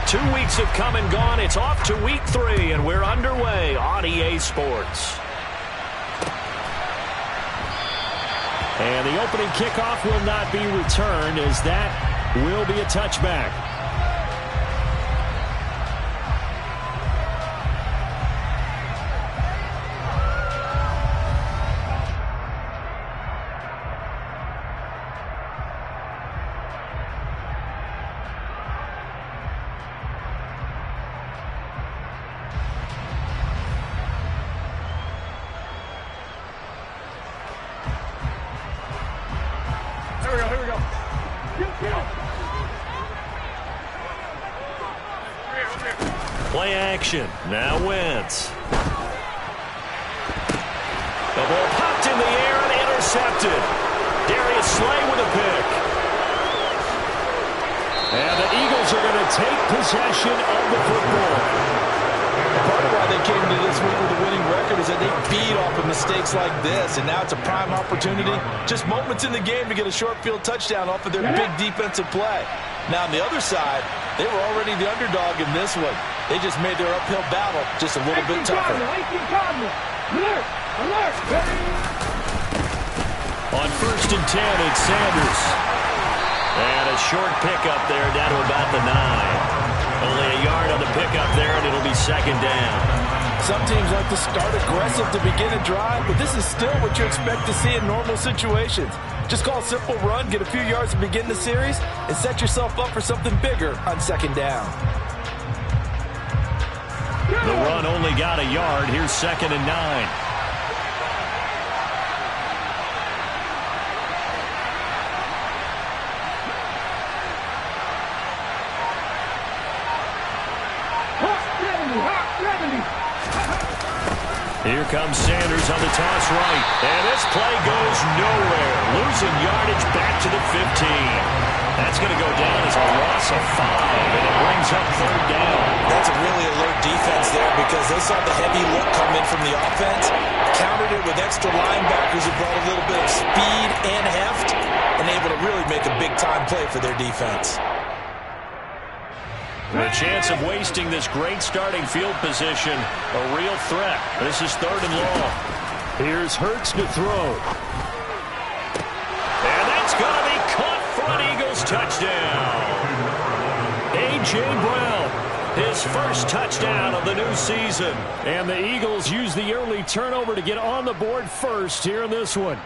2 weeks have come and gone. It's off to week 3, and we're underway on EA Sports. And the opening kickoff will not be returned, as that will be a touchback. Play action. Now Wentz. The ball popped in the air and intercepted. Darius Slay with a pick. And the Eagles are going to take possession of the football. Part of why they came into this week with a winning record is that they feed off of mistakes like this, and now it's a prime opportunity. Just moments in the game to get a short field touchdown off of their big defensive play. Now on the other side, they were already the underdog in this one. They just made their uphill battle just a little bit tougher. On 1st and 10, it's Sanders. And a short pickup there down to about the 9. Only a yard on the pickup there, and it'll be 2nd down. Some teams like to start aggressive to begin a drive, but this is still what you expect to see in normal situations. Just call a simple run, get a few yards to begin the series, and set yourself up for something bigger on 2nd down. The run only got a yard. Here's 2nd and 9. Here comes Sanders on the toss right. And this play goes nowhere. Losing yardage back to the 15. That's going to go down as a loss of 5. And it brings up 3rd down. That's a really alert defense there because they saw the heavy look come in from the offense. Countered it with extra linebackers who brought a little bit of speed and heft. And able to really make a big-time play for their defense. The chance of wasting this great starting field position, a real threat. This is 3rd and long. Here's Hurts to throw. And that's going to be caught for an Eagles touchdown. A.J. Brown, his first touchdown of the new season. And the Eagles use the early turnover to get on the board first here in this one.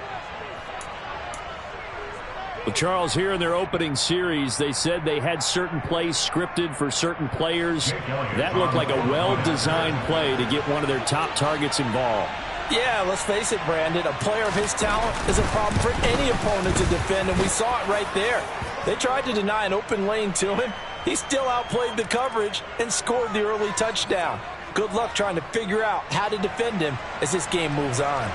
Well, Charles, here in their opening series, they said they had certain plays scripted for certain players. That looked like a well-designed play to get one of their top targets involved. Yeah, let's face it, Brandon. A player of his talent is a problem for any opponent to defend, and we saw it right there. They tried to deny an open lane to him. He still outplayed the coverage and scored the early touchdown. Good luck trying to figure out how to defend him as this game moves on.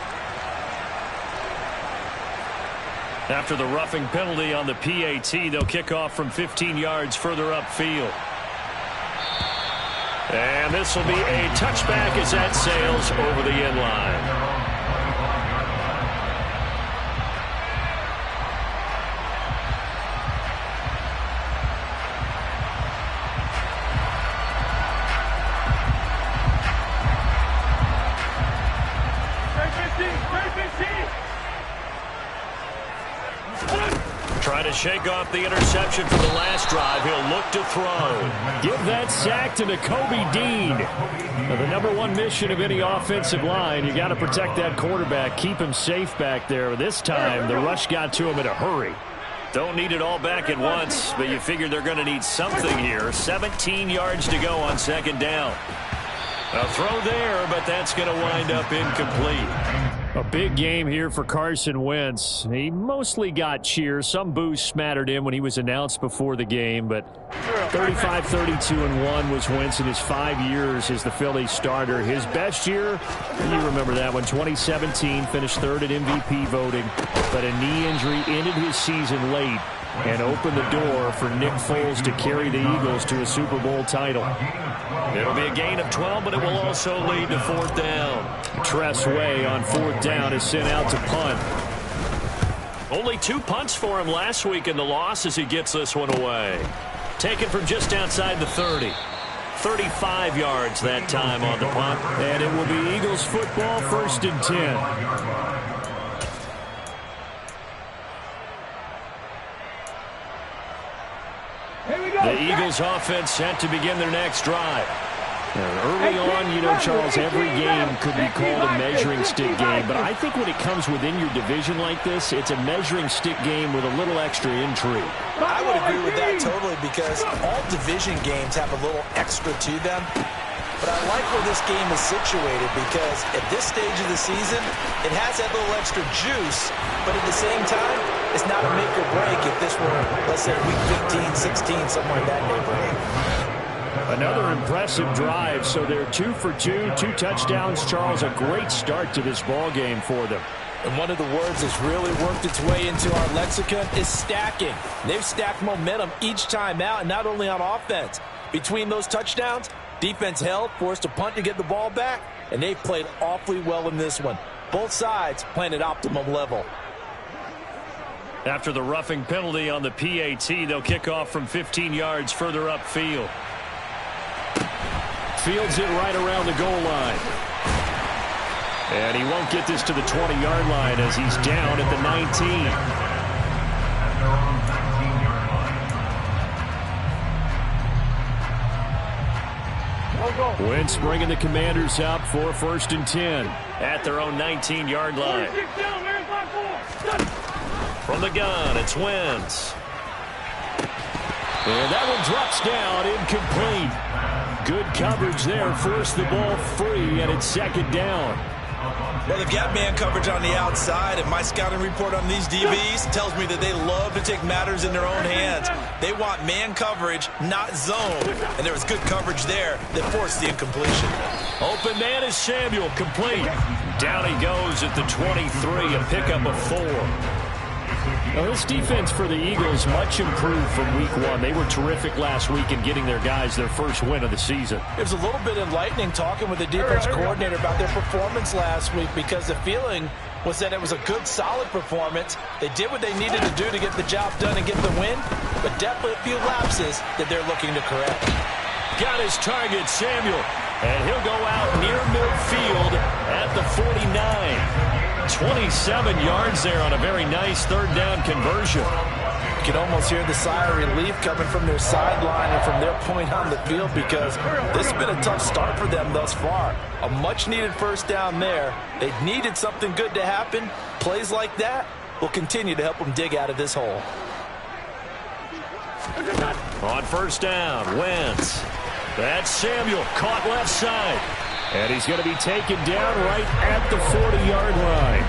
After the roughing penalty on the PAT, they'll kick off from 15 yards further upfield. And this will be a touchback as that sails over the end line. Trying to shake off the interception from the last drive. He'll look to throw. Give that sack to Nakobe Dean. Now, the #1 mission of any offensive line, you got to protect that quarterback, keep him safe back there. This time, the rush got to him in a hurry. Don't need it all back at once, but you figure they're going to need something here. 17 yards to go on 2nd down. A throw there, but that's going to wind up incomplete. A big game here for Carson Wentz. He mostly got cheers. Some boos smattered in when he was announced before the game, but 35-32-1 was Wentz in his 5 years as the Phillies starter. His best year, you remember that one, 2017, finished 3rd in MVP voting, but a knee injury ended his season late and opened the door for Nick Foles to carry the Eagles to a Super Bowl title. It'll be a gain of 12, but it will also lead to 4th down. Tress Way on 4th down is sent out to punt. Only 2 punts for him last week in the loss as he gets this one away. Taken from just outside the 30. 35 yards that time on the punt. And it will be Eagles football, 1st and 10. The Eagles offense set to begin their next drive. Early on, you know, Charles, every game could be called a measuring stick game. But I think when it comes within your division like this, it's a measuring stick game with a little extra intrigue. I would agree with that totally, because all division games have a little extra to them. But I like where this game is situated, because at this stage of the season, it has that little extra juice. But at the same time, it's not a make or break if this were, let's say, week 15, 16, somewhere in that neighborhood. Another impressive drive, so they're 2 for 2, 2 touchdowns. Charles, a great start to this ball game for them. And one of the words that's really worked its way into our lexicon is stacking. They've stacked momentum each time out, and not only on offense. Between those touchdowns, defense held, forced a punt to get the ball back, and they've played awfully well in this one. Both sides playing at optimum level. After the roughing penalty on the PAT, they'll kick off from 15 yards further upfield. Fields it right around the goal line. And he won't get this to the 20-yard line as he's down at the 19. Wentz bringing the Commanders up for 1st and 10 at their own 19-yard line. From the gun, it's Wentz. And that one drops down, incomplete. Good coverage there, forced the ball free, and it's 2nd down. Well, they've got man coverage on the outside, and my scouting report on these DBs tells me that they love to take matters in their own hands. They want man coverage, not zone. And there was good coverage there that forced the incompletion. Open man is Samuel, complete. Down he goes at the 23, a pickup of 4. Now, this defense for the Eagles much improved from week 1. They were terrific last week in getting their guys their first win of the season. It was a little bit enlightening talking with the defense coordinator about their performance last week, because the feeling was that it was a good, solid performance. They did what they needed to do to get the job done and get the win, but definitely a few lapses that they're looking to correct. Got his target, Samuel, and he'll go out near midfield at the 49. 27 yards there on a very nice 3rd down conversion. You can almost hear the sigh of relief coming from their sideline and from their point on the field, because this has been a tough start for them thus far. A much-needed 1st down there. They needed something good to happen. Plays like that will continue to help them dig out of this hole. On 1st down, Wentz. That's Samuel, caught left side. And he's going to be taken down right at the 40-yard line.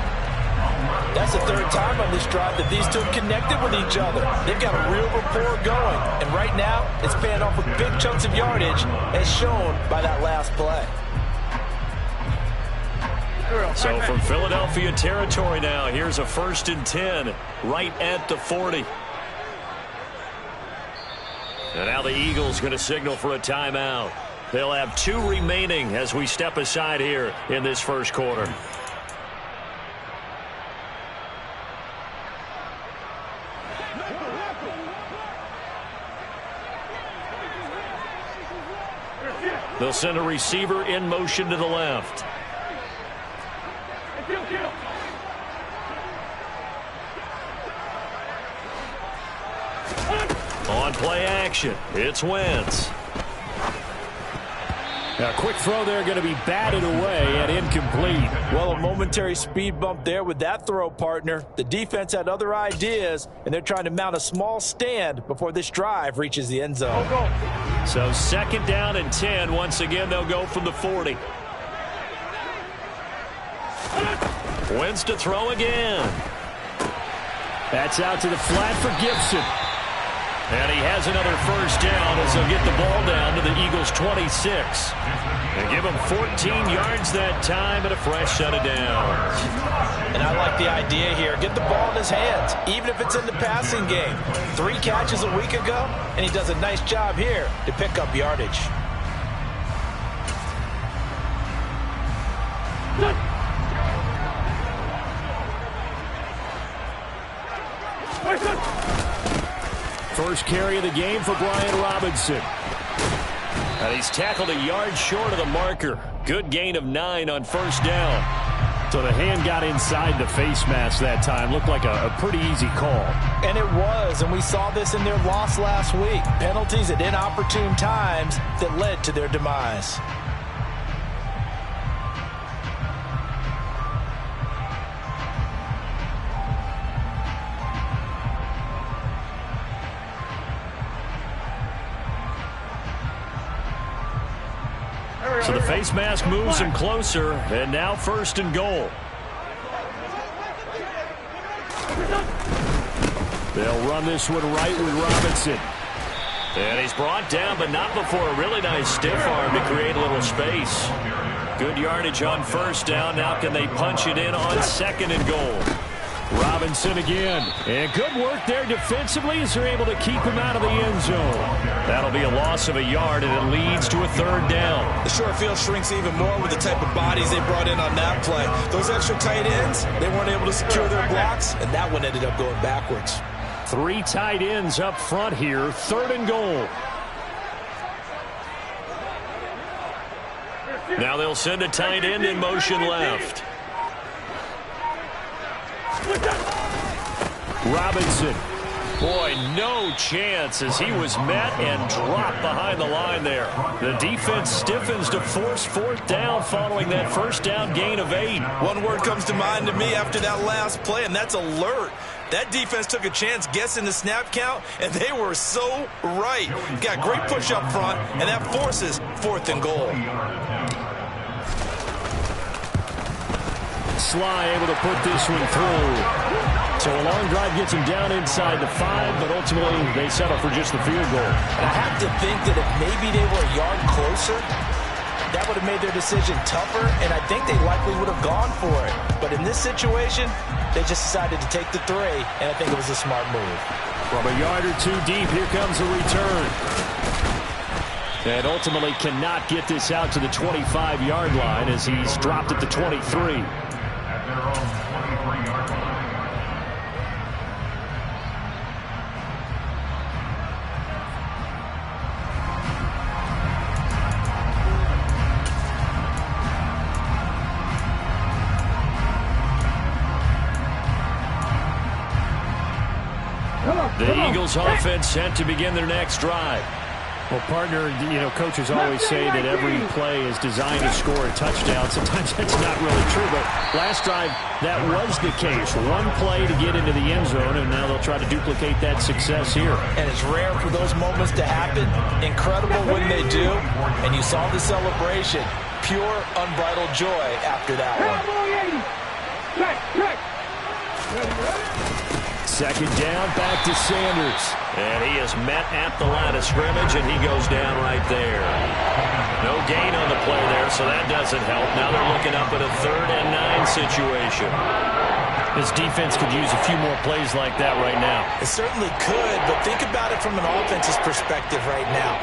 That's the 3rd time on this drive that these two have connected with each other. They've got a real rapport going. And right now, it's paying off with big chunks of yardage, as shown by that last play. So from Philadelphia territory now, here's a 1st and 10 right at the 40. And now the Eagles going to signal for a timeout. They'll have 2 remaining as we step aside here in this first quarter. They'll send a receiver in motion to the left. On play action, it's Wentz. A quick throw there going to be batted away and incomplete. Well, a momentary speed bump there with that throw, partner. The defense had other ideas, and they're trying to mount a small stand before this drive reaches the end zone. So 2nd down and 10. Once again, they'll go from the 40. Wentz to throw again. That's out to the flat for Gibson. And he has another 1st down as they'll get the ball down to the Eagles' 26. They give him 14 yards that time and a fresh set of downs. And I like the idea here. Get the ball in his hands, even if it's in the passing game. 3 catches a week ago, and he does a nice job here to pick up yardage. First carry of the game for Brian Robinson. And he's tackled a yard short of the marker. Good gain of 9 on first down. So the hand got inside the face mask that time. Looked like a pretty easy call. And it was, and we saw this in their loss last week. Penalties at inopportune times that led to their demise. So the face mask moves him closer, and now first and goal. They'll run this one right with Robinson. And he's brought down, but not before a really nice stiff arm to create a little space. Good yardage on first down. Now can they punch it in on second and goal? Robinson again. And good work there defensively as they're able to keep him out of the end zone. That'll be a loss of a yard, and it leads to a third down. The short field shrinks even more with the type of bodies they brought in on that play. Those extra tight ends, they weren't able to secure their blocks, and that one ended up going backwards. 3 tight ends up front here. Third and goal. Now they'll send a tight end in motion left. Robinson. Boy, no chance as he was met and dropped behind the line there. The defense stiffens to force fourth down following that first down gain of 8. One word comes to mind to me after that last play, and that's alert. That defense took a chance guessing the snap count, and they were so right. Got great push up front, and that forces fourth and goal. Sly able to put this one through. So a long drive gets him down inside the 5, but ultimately they settle for just the field goal. And I have to think that if maybe they were a yard closer, that would have made their decision tougher, and I think they likely would have gone for it. But in this situation, they just decided to take the 3, and I think it was a smart move. From a yard or 2 deep, here comes a return. And ultimately cannot get this out to the 25-yard line as he's dropped at the 23. The Eagles offense set to begin their next drive. Well, partner, coaches always say that every play is designed to score a touchdown. Sometimes that's not really true, but last drive, that was the case. One play to get into the end zone, and now they'll try to duplicate that success here. And it's rare for those moments to happen. Incredible when they do. And you saw the celebration. Pure, unbridled joy after that one. Second down, back to Sanders. And he is met at the line of scrimmage, and he goes down right there. No gain on the play there, so that doesn't help. Now they're looking up at a 3rd and 9 situation. This defense could use a few more plays like that right now. It certainly could, but think about it from an offense's perspective right now.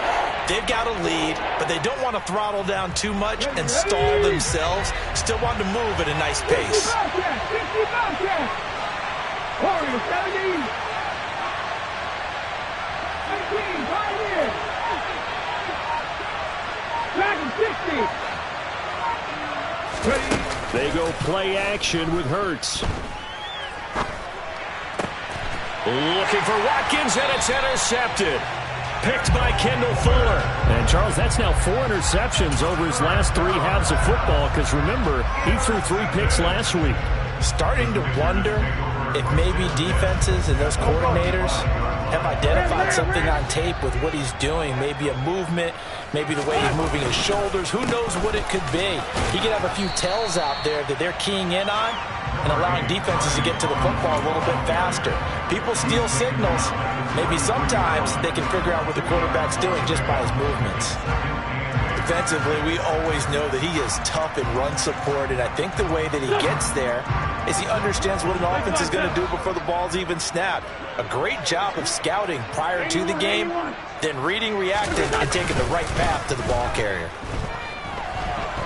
They've got a lead, but they don't want to throttle down too much and stall themselves. Still want to move at a nice pace. They go play action with Hurts. Looking for Watkins, and it's intercepted. Picked by Kendall Fuller. And, Charles, that's now 4 interceptions over his last 3 halves of football, because, remember, he threw 3 picks last week. Starting to wonder if maybe defenses and those coordinators have identified something on tape with what he's doing. Maybe a movement, maybe the way he's moving his shoulders. Who knows what it could be? He could have a few tells out there that they're keying in on and allowing defenses to get to the football a little bit faster. People steal signals. Maybe sometimes they can figure out what the quarterback's doing just by his movements. Defensively, we always know that he is tough in run support, and I think the way that he gets there is he understands what an offense is going to do before the ball's even snapped. A great job of scouting prior to the game, then reading, reacting, and taking the right path to the ball carrier.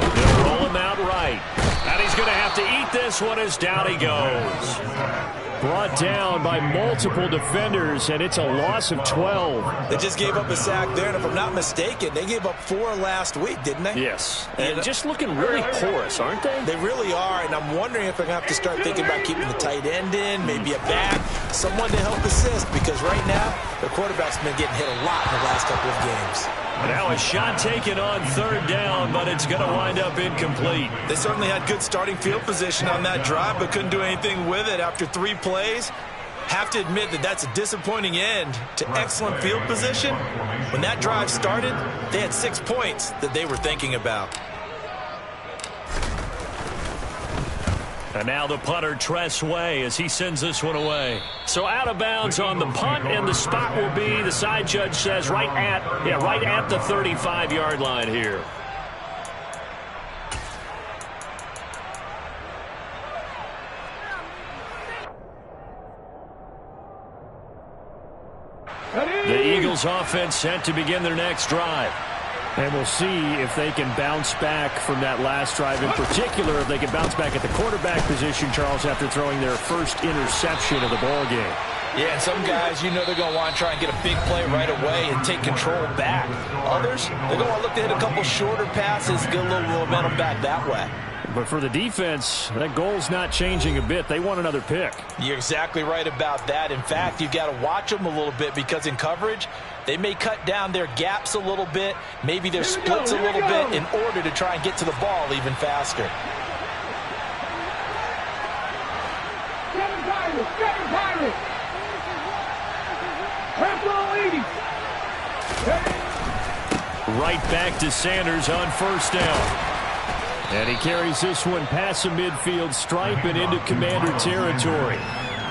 They'll roll him out right. And he's going to have to eat this one as down he goes. Brought down by multiple defenders, and it's a loss of 12. They just gave up a sack there, and if I'm not mistaken, they gave up 4 last week, didn't they? Yes. And just looking really porous, aren't they? They really are, and I'm wondering if they're going to have to start thinking about keeping the tight end in, maybe a back, someone to help assist, because right now, the quarterback's been getting hit a lot in the last couple of games. Now a shot taken on 3rd down, but it's going to wind up incomplete. They certainly had good starting field position on that drive, but couldn't do anything with it after 3 plays. Have to admit that that's a disappointing end to excellent field position. When that drive started, they had 6 points that they were thinking about. And now the punter, Tress Way, as he sends this one away. So out of bounds on the punt, and the spot will be, the side judge says, right at the 35-yard line here. The Eagles offense set to begin their next drive. And we'll see if they can bounce back from that last drive. In particular, if they can bounce back at the quarterback position, Charles, after throwing their first interception of the ball game. Yeah, and some guys, you know they're going to want to try and get a big play right away and take control back. Others, they're going to want to look to hit a couple shorter passes, get a little momentum back that way. But for the defense, that goal's not changing a bit. They want another pick. You're exactly right about that. In fact, you've got to watch them a little bit because in coverage, they may cut down their gaps a little bit, maybe their splits a little bit in order to try and get to the ball even faster. Right back to Sanders on 1st down. And he carries this one past the midfield stripe and into Commander territory.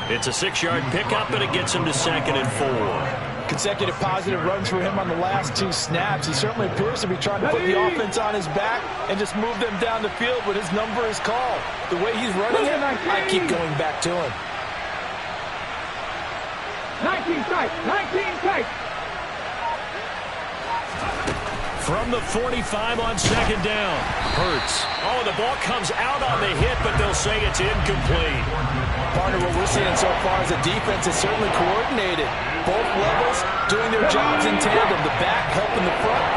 It's a 6-yard pickup, and it gets him to 2nd and 4. Consecutive positive runs for him on the last 2 snaps. He certainly appears to be trying to put the offense on his back and just move them down the field when his number is called. The way he's running it, I keep going back to him. 19 tight. From the 45 on 2nd down. Hurts. Oh, the ball comes out on the hit, but they'll say it's incomplete. Partner, what we're seeing so far is the defense is certainly coordinated. Both levels doing their jobs in tandem. The back helping the front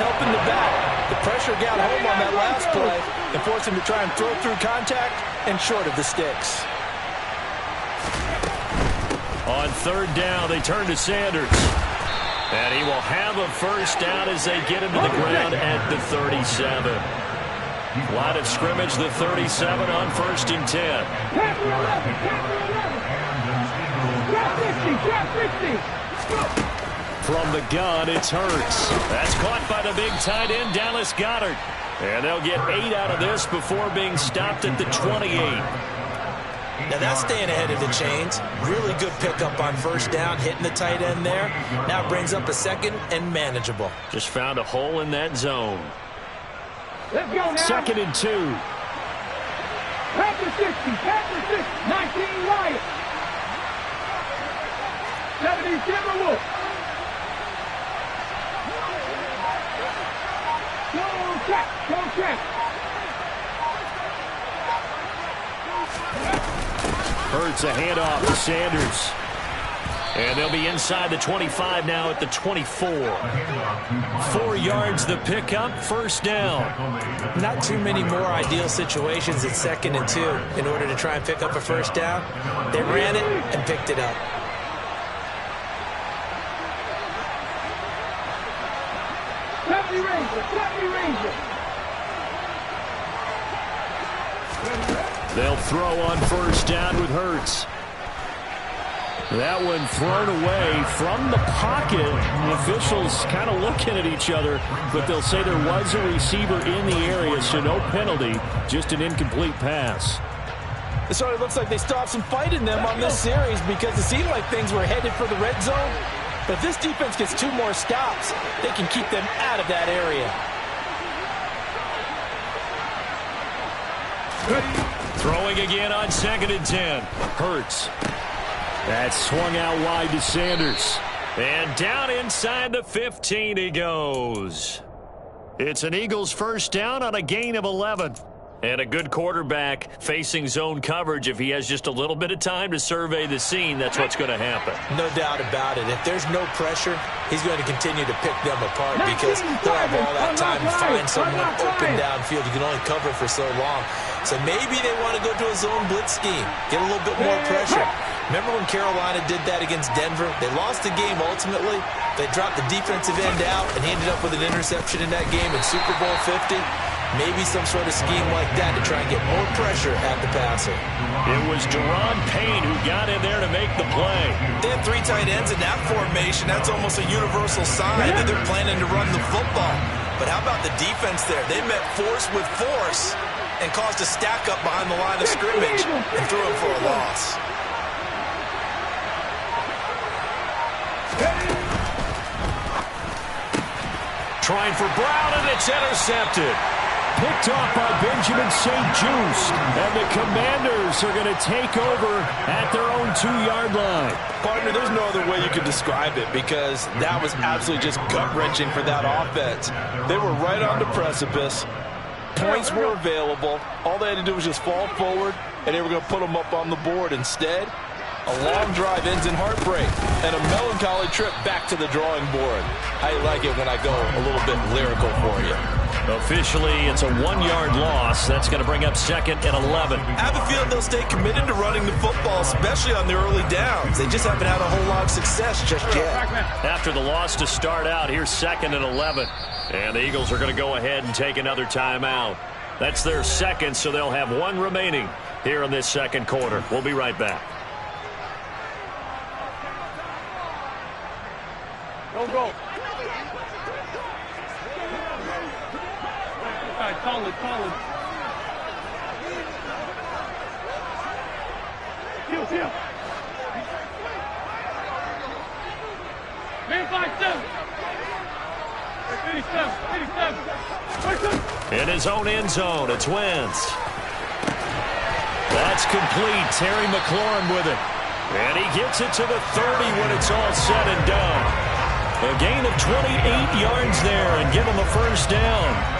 helping the back. The pressure got home on that last play and forced him to try and throw through contact and short of the sticks. On 3rd down, they turn to Sanders. And he will have a 1st down as they get him to the ground at the 37. Line of scrimmage, the 37 on 1st and 10. From the gun, it's Hurts. That's caught by the big tight end, Dallas Goedert. And they'll get 8 out of this before being stopped at the 28. Now that's staying ahead of the chains. Really good pickup on 1st down, hitting the tight end there. Now brings up a 2nd and manageable. Just found a hole in that zone. Let's go now. 2nd and 2. Pass the 60, 19 right. 70 Timberwolves. Go check. Hurts a handoff to Sanders. And they'll be inside the 25 now at the 24. 4 yards the pickup, 1st down. Not too many more ideal situations at 2nd and 2 in order to try and pick up a 1st down. They ran it and picked it up. They'll throw on 1st down with Hurts. That one thrown away from the pocket. The officials kind of looking at each other, but they'll say there was a receiver in the area, so no penalty, just an incomplete pass. It sort of looks like they still have some fight in them on this series because it seemed like things were headed for the red zone. But if this defense gets 2 more stops, they can keep them out of that area. Throwing again on 2nd and 10. Hurts. That swung out wide to Sanders. And down inside the 15 he goes. It's an Eagles 1st down on a gain of 11. And a good quarterback facing zone coverage, if he has just a little bit of time to survey the scene, that's what's going to happen. No doubt about it. If there's no pressure, he's going to continue to pick them apart because they'll have all that time to find someone open downfield. You can only cover for so long. So maybe they want to go to a zone blitz scheme, get a little bit more pressure. Remember when Carolina did that against Denver? They lost the game ultimately. They dropped the defensive end out, and he ended up with an interception in that game in Super Bowl 50. Maybe some sort of scheme like that to try and get more pressure at the passer. It was Deron Payne who got in there to make the play. They had 3 tight ends in that formation. That's almost a universal sign that they're planning to run the football. But how about the defense there? They met force with force and caused a stack up behind the line of scrimmage and threw him for a loss. Trying for Brown, and it's intercepted. Picked off by Benjamin St-Juste. And the Commanders are going to take over at their own 2-yard line. Partner, there's no other way you could describe it because that was absolutely just gut-wrenching for that offense. They were right on the precipice. Points were available. All they had to do was just fall forward, and they were going to put them up on the board. Instead, a long drive ends in heartbreak and a melancholy trip back to the drawing board. I like it when I go a little bit lyrical for you. Officially, it's a 1-yard loss. That's going to bring up 2nd and 11. I have a feeling they'll stay committed to running the football, especially on the early downs. They just haven't had a whole lot of success just yet. After the loss to start out, here's 2nd and 11. And the Eagles are going to go ahead and take another timeout. That's their second, so they'll have 1 remaining here in this second quarter. We'll be right back. Don't go. Solid. Kill. Man 5-7. 87. In his own end zone, it's Wentz. That's complete. Terry McLaurin with it. And he gets it to the 30 when it's all said and done. A gain of 28 yards there and give him a first down.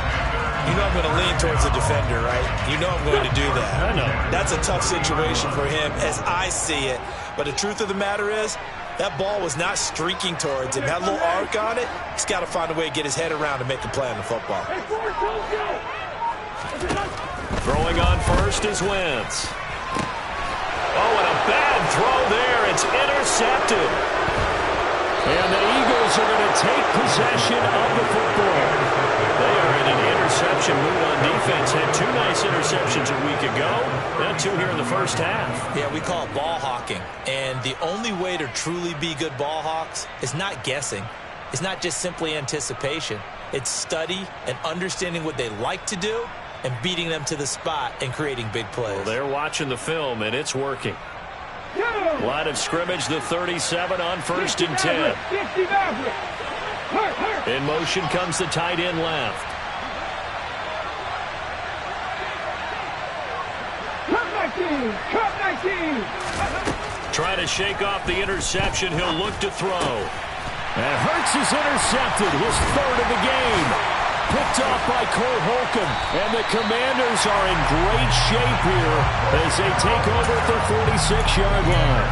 You know I'm going to lean towards the defender, right? You know I'm going to do that. I know. That's a tough situation for him as I see it. But the truth of the matter is, that ball was not streaking towards him. Had a little arc on it. He's got to find a way to get his head around to make a play on the football. Throwing on first is Wentz. Oh, and a bad throw there. It's intercepted. And the Eagles are going to take possession of the football. They are in an interception mood on defense. Had 2 nice interceptions a week ago. Now 2 here in the first half. Yeah, we call it ball hawking. And the only way to truly be good ball hawks is not guessing. It's not just simply anticipation. It's study and understanding what they like to do and beating them to the spot and creating big plays. Well, they're watching the film, and it's working. Line of scrimmage, the 37 on 1st and 10. In motion comes the tight end left. Trying to shake off the interception. He'll look to throw. And Hurts is intercepted. His 3rd of the game. Picked off by Cole Holcomb. And the Commanders are in great shape here as they take over at their 46-yard line.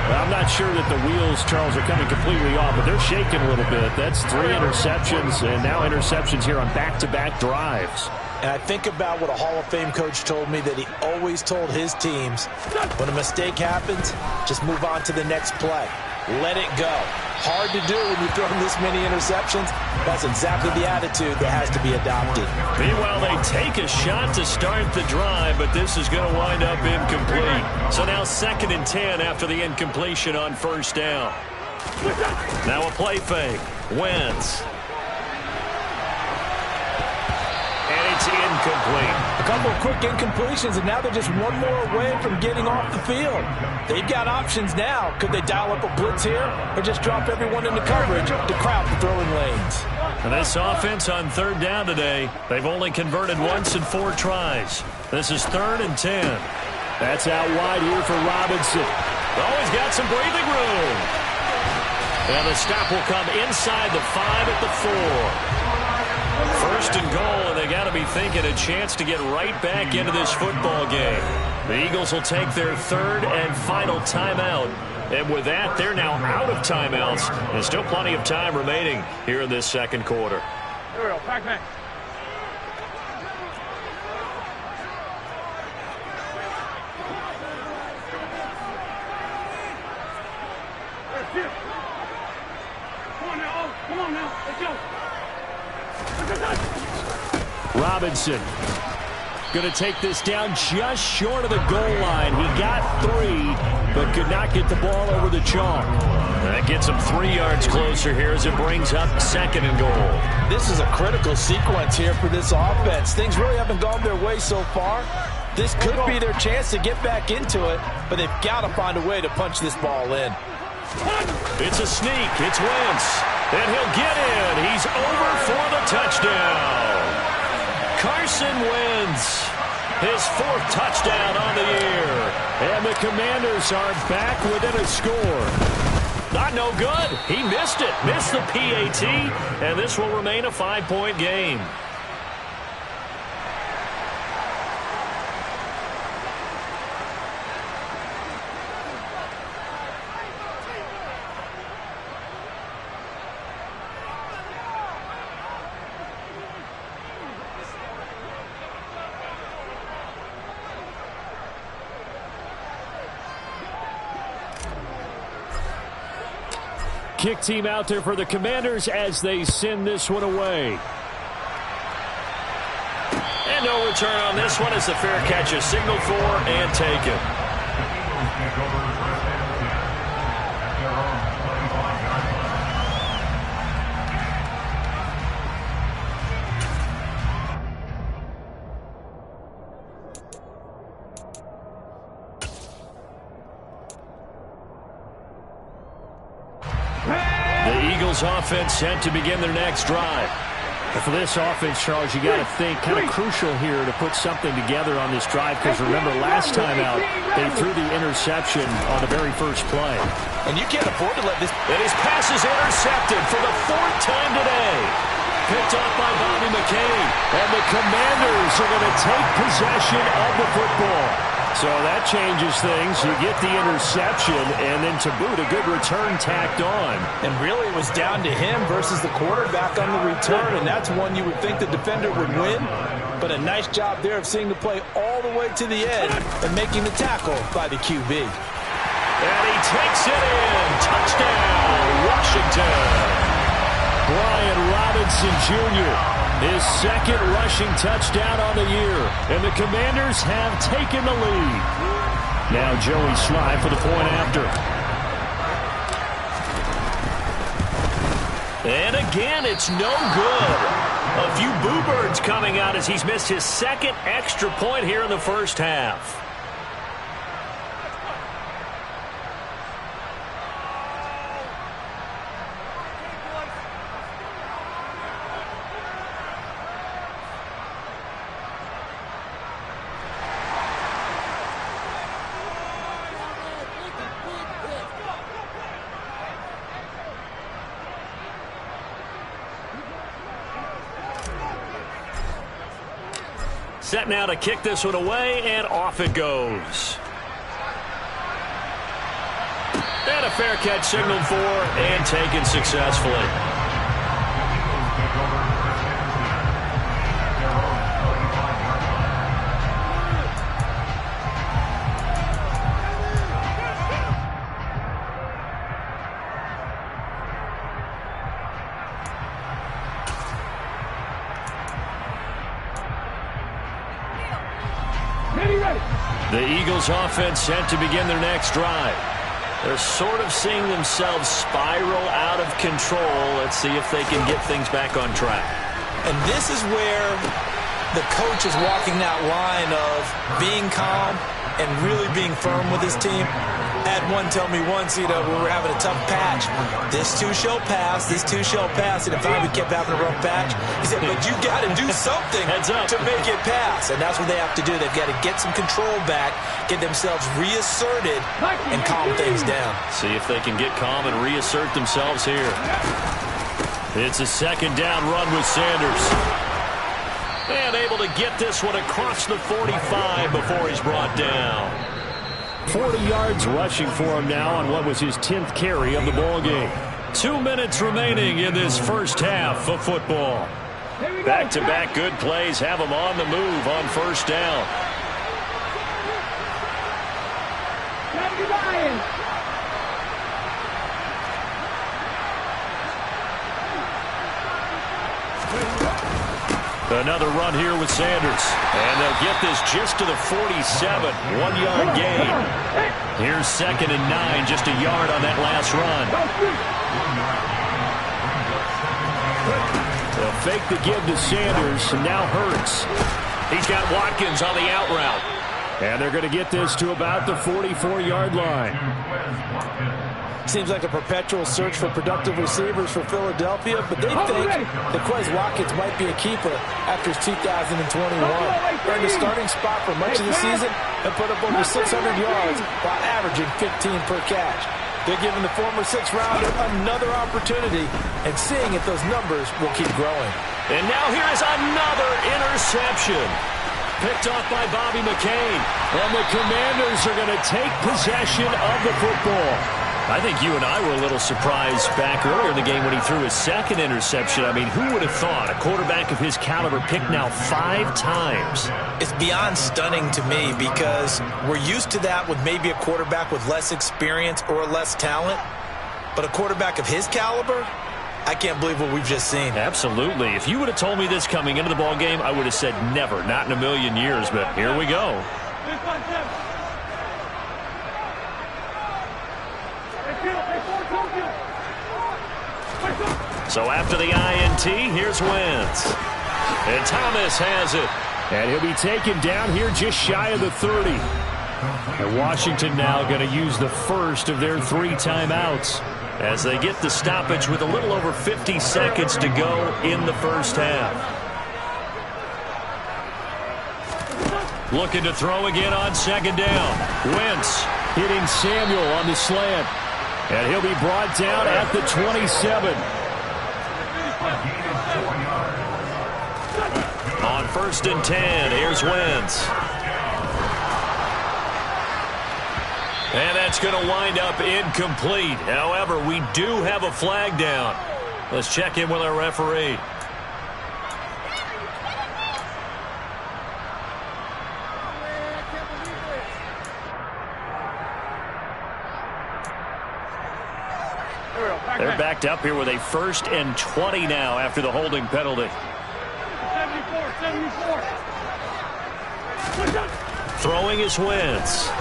Well, I'm not sure that the wheels, Charles, are coming completely off, but they're shaking a little bit. That's 3 interceptions, and now interceptions here on back-to-back drives. And I think about what a Hall of Fame coach told me that he always told his teams, when a mistake happens, just move on to the next play. Let it go. Hard to do when you've thrown this many interceptions. That's exactly the attitude that has to be adopted. Meanwhile, they take a shot to start the drive, but this is going to wind up incomplete. So now 2nd and 10 after the incompletion on 1st down. Now a play fake. Wentz. And it's incomplete. A couple of quick incompletions, and now they're just 1 more away from getting off the field. They've got options now. Could they dial up a blitz here or just drop everyone into coverage to crowd the throwing lanes? And this offense on 3rd down today, they've only converted once in 4 tries. This is 3rd and 10. That's out wide here for Robinson. Oh, he's got some breathing room. And the stop will come inside the 5 at the 4. First and goal, and they got to be thinking a chance to get right back into this football game. The Eagles will take their third and final timeout. And with that, they're now out of timeouts. There's still plenty of time remaining here in this second quarter. Here we go. Back man. Come on now. Let's go. Robinson going to take this down just short of the goal line. He got 3, but could not get the ball over the chalk. That gets him 3 yards closer here as it brings up second and goal. This is a critical sequence here for this offense. Things really haven't gone their way so far. This could be their chance to get back into it, but they've got to find a way to punch this ball in. It's a sneak. It's Wentz. And he'll get in. He's over for the touchdown. Carson Wentz, his 4th touchdown on the year. And the Commanders are back within a score. Not no good. He missed it. Missed the PAT. And this will remain a 5-point game. Kick team out there for the Commanders as they send this one away. And no return on this one as the fair catch is signaled for and taken. Offense set to begin their next drive. And for this offense, Charles, you got to think kind of crucial here to put something together on this drive, because remember last time out they threw the interception on the very first play. And you can't afford to let this. And his pass is intercepted for the 4th time today. Picked off by Bobby McCain. And the Commanders are going to take possession of the football. So that changes things. You get the interception, and then to boot, a good return tacked on. And really it was down to him versus the quarterback on the return, and that's one you would think the defender would win. But a nice job there of seeing the play all the way to the end and making the tackle by the QB. And he takes it in. Touchdown, Washington. Brian Robinson Jr., his 2nd rushing touchdown on the year. And the Commanders have taken the lead. Now Joey Slye for the point after. And again, it's no good. A few boo birds coming out as he's missed his 2nd extra point here in the first half. Set now to kick this one away, and off it goes. And a fair catch signaled for and taken successfully. The Eagles offense set to begin their next drive. They're sort of seeing themselves spiral out of control. Let's see if they can get things back on track. And this is where the coach is walking that line of being calm and really being firm with his team. I had one tell me once, we were having a tough patch. This too shall pass, this too shall pass. And finally we kept having a rough patch. He said, but you got to do something to make it pass. And that's what they have to do. They've got to get some control back, get themselves reasserted, and calm things down. See if they can get calm and reassert themselves here. It's a second down run with Sanders. And able to get this one across the 45 before he's brought down. 40 yards rushing for him now on what was his 10th carry of the ball game. 2 minutes remaining in this first half of football. Back-to-back good plays have him on the move on first down. Another run here with Sanders. And they'll get this just to the 47. 1-yard gain. Here's 2nd and 9. Just a yard on that last run. They'll fake the give to Sanders. And now Hurts. He's got Watkins on the out route. And they're going to get this to about the 44-yard line. Seems like a perpetual search for productive receivers for Philadelphia, but they think that Quez Watkins might be a keeper after 2021. Earned a starting spot for much of the season and put up over 600 yards while averaging 15 per catch. They're giving the former 6th-rounder another opportunity and seeing if those numbers will keep growing. And now here is another interception. Picked off by Bobby McCain. And the Commanders are going to take possession of the football. I think you and I were a little surprised back earlier in the game when he threw his 2nd interception. I mean, who would have thought a quarterback of his caliber picked now 5 times? It's beyond stunning to me because we're used to that with maybe a quarterback with less experience or less talent. But a quarterback of his caliber, I can't believe what we've just seen. Absolutely. If you would have told me this coming into the ball game, I would have said never, not in a million years. But here we go. So after the INT, here's Wentz. And Thomas has it. And he'll be taken down here just shy of the 30. And Washington now going to use the first of their 3 timeouts as they get the stoppage with a little over 50 seconds to go in the first half. Looking to throw again on 2nd down. Wentz hitting Samuel on the slant. And he'll be brought down at the 27. On 1st and 10, here's Wentz. And that's going to wind up incomplete. However, we do have a flag down. Let's check in with our referee. They're backed up here with a 1st and 20 now after the holding penalty. 74. Throwing is Wentz.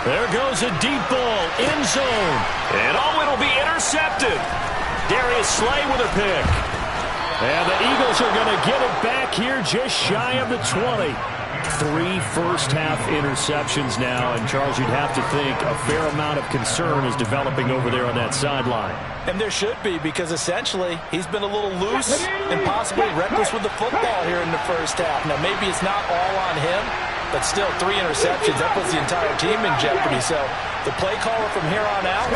There goes a deep ball, end zone. And it'll be intercepted. Darius Slay with a pick. And the Eagles are going to get it back here just shy of the 20. 3 first-half interceptions now, and Charles, you'd have to think a fair amount of concern is developing over there on that sideline. And there should be, because essentially he's been a little loose and possibly reckless with the football here in the first half. Now, maybe it's not all on him, but still 3 interceptions. That puts the entire team in jeopardy. So the play caller from here on out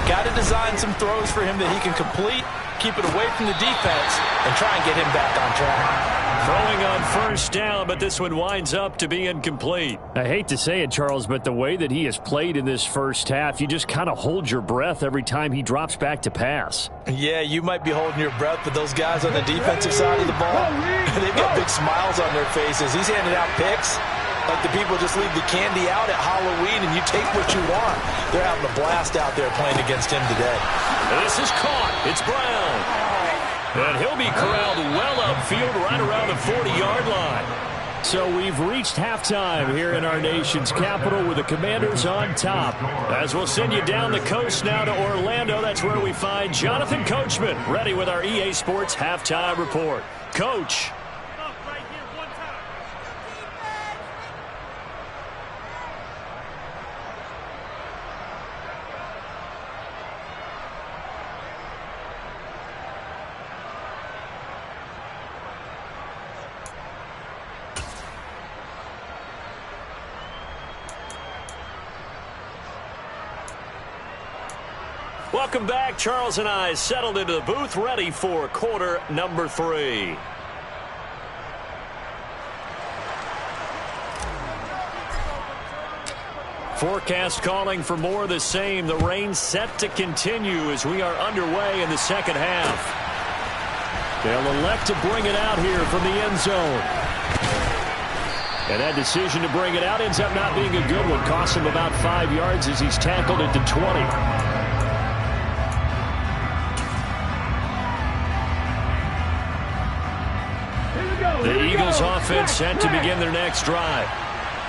got to design some throws for him that he can complete, keep it away from the defense, and try and get him back on track. Throwing on 1st down, but this one winds up to be incomplete. I hate to say it, Charles, but the way that he has played in this first half, you just kind of hold your breath every time he drops back to pass. Yeah, you might be holding your breath, but those guys on the defensive side of the ball, they've got big smiles on their faces. He's handing out picks like the people just leave the candy out at Halloween and you take what you want. They're having a blast out there playing against him today. This is caught. It's Brown. And he'll be corralled well upfield right around the 40-yard line. So we've reached halftime here in our nation's capital with the Commanders on top. As we'll send you down the coast now to Orlando, that's where we find Jonathan Coachman ready with our EA Sports halftime report. Coach. Welcome back. Charles and I settled into the booth, ready for quarter number 3. Forecast calling for more of the same. The rain set to continue as we are underway in the second half. They'll elect to bring it out here from the end zone. And that decision to bring it out ends up not being a good one. Costs him about 5 yards as he's tackled at the 20. The Eagles offense set to begin their next drive.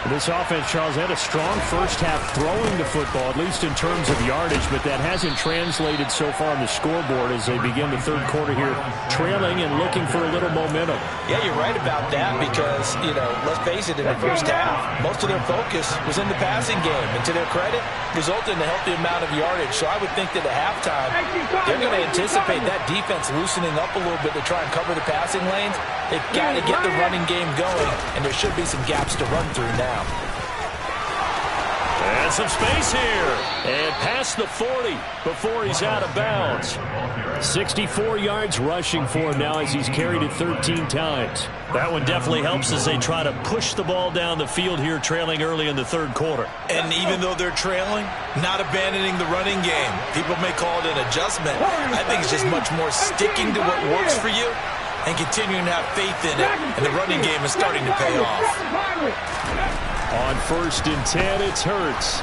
This offense, Charles, had a strong first half throwing the football, at least in terms of yardage, but that hasn't translated so far on the scoreboard as they begin the third quarter here, trailing and looking for a little momentum. Yeah, you're right about that because, let's face it, in the first half, most of their focus was in the passing game. And to their credit, resulted in a healthy amount of yardage. So I would think that at halftime, they're going to anticipate that defense loosening up a little bit to try and cover the passing lanes. They've got to get the running game going, and there should be some gaps to run through now. And some space here. And past the 40 before he's out of bounds. 64 yards rushing for him now as he's carried it 13 times. That one definitely helps as they try to push the ball down the field here, trailing early in the third quarter. And even though they're trailing, not abandoning the running game. People may call it an adjustment. I think it's just much more sticking to what works for you and continuing to have faith in it. And the running game is starting to pay off. On 1st and 10, it's Hurts.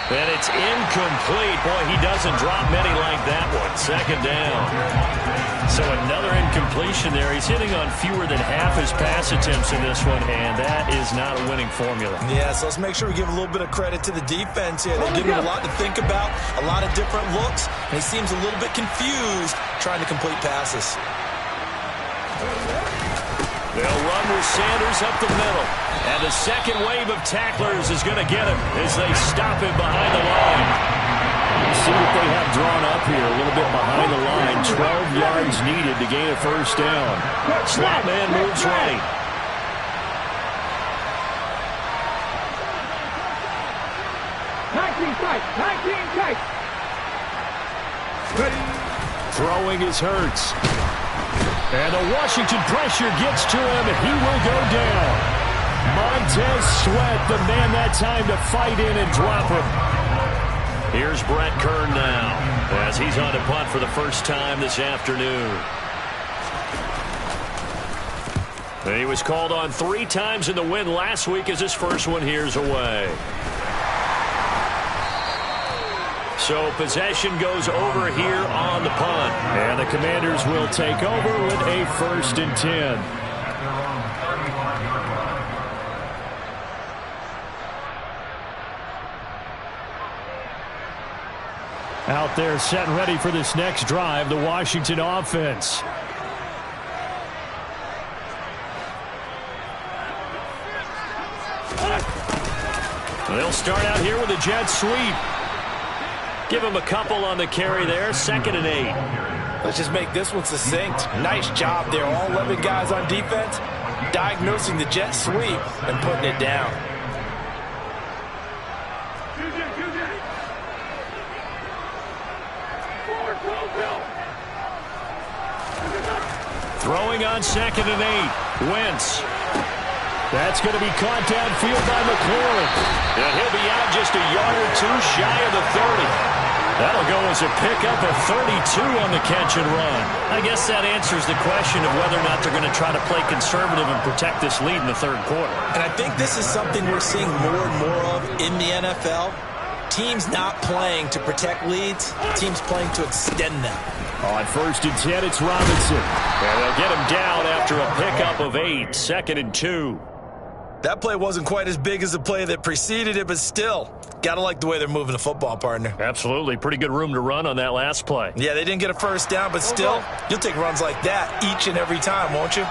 And it's incomplete. Boy, he doesn't drop many like that one. Second down. So another incompletion there. He's hitting on fewer than half his pass attempts in this one, and that is not a winning formula. Yeah, so let's make sure we give a little bit of credit to the defense here. They've given him a lot to think about, a lot of different looks, and he seems a little bit confused trying to complete passes. They'll run with Sanders up the middle. And the second wave of tacklers is going to get him as they stop him behind the line. You see what they have drawn up here, a little bit behind the line. 12 yards needed to gain a first down. Slot man moves right. Throwing is Hurts. And the Washington pressure gets to him, and he will go down. Montez Sweat, the man that time to fight in and drop him. Here's Brett Kern now as he's on to punt for the first time this afternoon. And he was called on 3 times in the win last week as his first one here's away. So possession goes over here on the punt. And the Commanders will take over with a 1st and 10. Out there set and ready for this next drive, the Washington offense. They'll start out here with a jet sweep. Give him a couple on the carry there, 2nd and 8. Let's just make this one succinct. Nice job there. All 11 guys on defense diagnosing the jet sweep and putting it down. Throwing on 2nd and 8. Wentz. That's going to be caught downfield by McLaurin. And he'll be out just a yard or 2 shy of the 30. That'll go as a pickup of 32 on the catch and run. I guess that answers the question of whether or not they're going to try to play conservative and protect this lead in the third quarter. And I think this is something we're seeing more and more of in the NFL. Teams not playing to protect leads, teams playing to extend them. On 1st and 10, it's Robinson. And they'll get him down after a pickup of 8, 2nd and 2. That play wasn't quite as big as the play that preceded it, but still, got to like the way they're moving the football, partner. Absolutely. Pretty good room to run on that last play. Yeah, they didn't get a first down, but still, you'll take runs like that each and every time, won't you?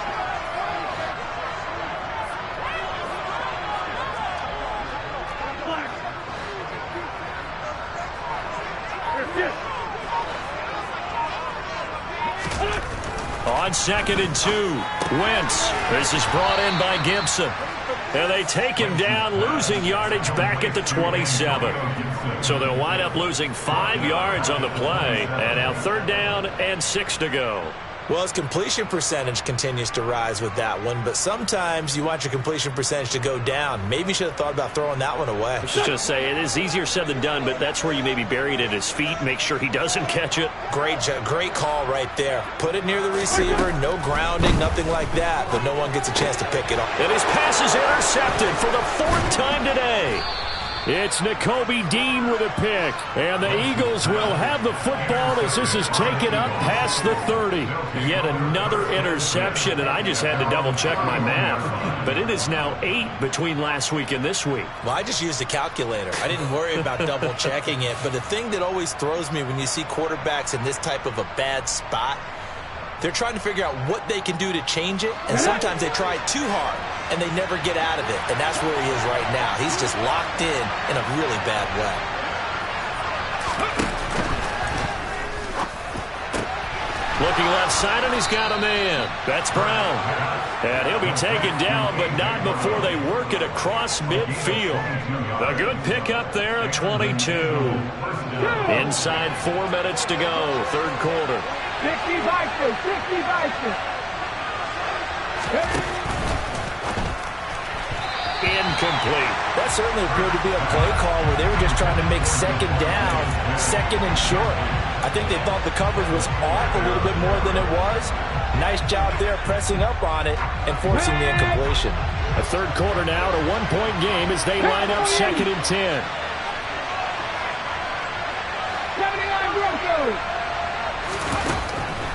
On on 2nd and 2. Wentz. This is brought in by Gibson. And they take him down, losing yardage back at the 27. So they'll wind up losing 5 yards on the play. And now 3rd down and 6 to go. Well, his completion percentage continues to rise with that one, but sometimes you want your completion percentage to go down. Maybe you should have thought about throwing that one away. I was just say, it is easier said than done, but that's where you maybe bury it at his feet, make sure he doesn't catch it. Great call right there. Put it near the receiver, no grounding, nothing like that, but no one gets a chance to pick it up. And his pass is intercepted for the 4th time today. It's Nakobe Dean with a pick, and the Eagles will have the football as this is taken up past the 30. Yet another interception, and I just had to double-check my math. But it is now 8 between last week and this week. Well, I just used a calculator. I didn't worry about double-checking it, but the thing that always throws me when you see quarterbacks in this type of a bad spot, they're trying to figure out what they can do to change it, and sometimes they try too hard, and they never get out of it, and that's where he is right now. He's just locked in a really bad way. Looking left side, and he's got a man. That's Brown. And he'll be taken down, but not before they work it across midfield. A good pickup there, a 22. Inside 4 minutes to go, 3rd quarter. 60-60. Incomplete. That certainly appeared to be a play call where they were just trying to make 2nd down, 2nd and short. I think they thought the coverage was off a little bit more than it was. Nice job there pressing up on it and forcing the incompletion. A 3rd quarter now, a 1-point game as they line up 2nd and 10. 79 Broncos.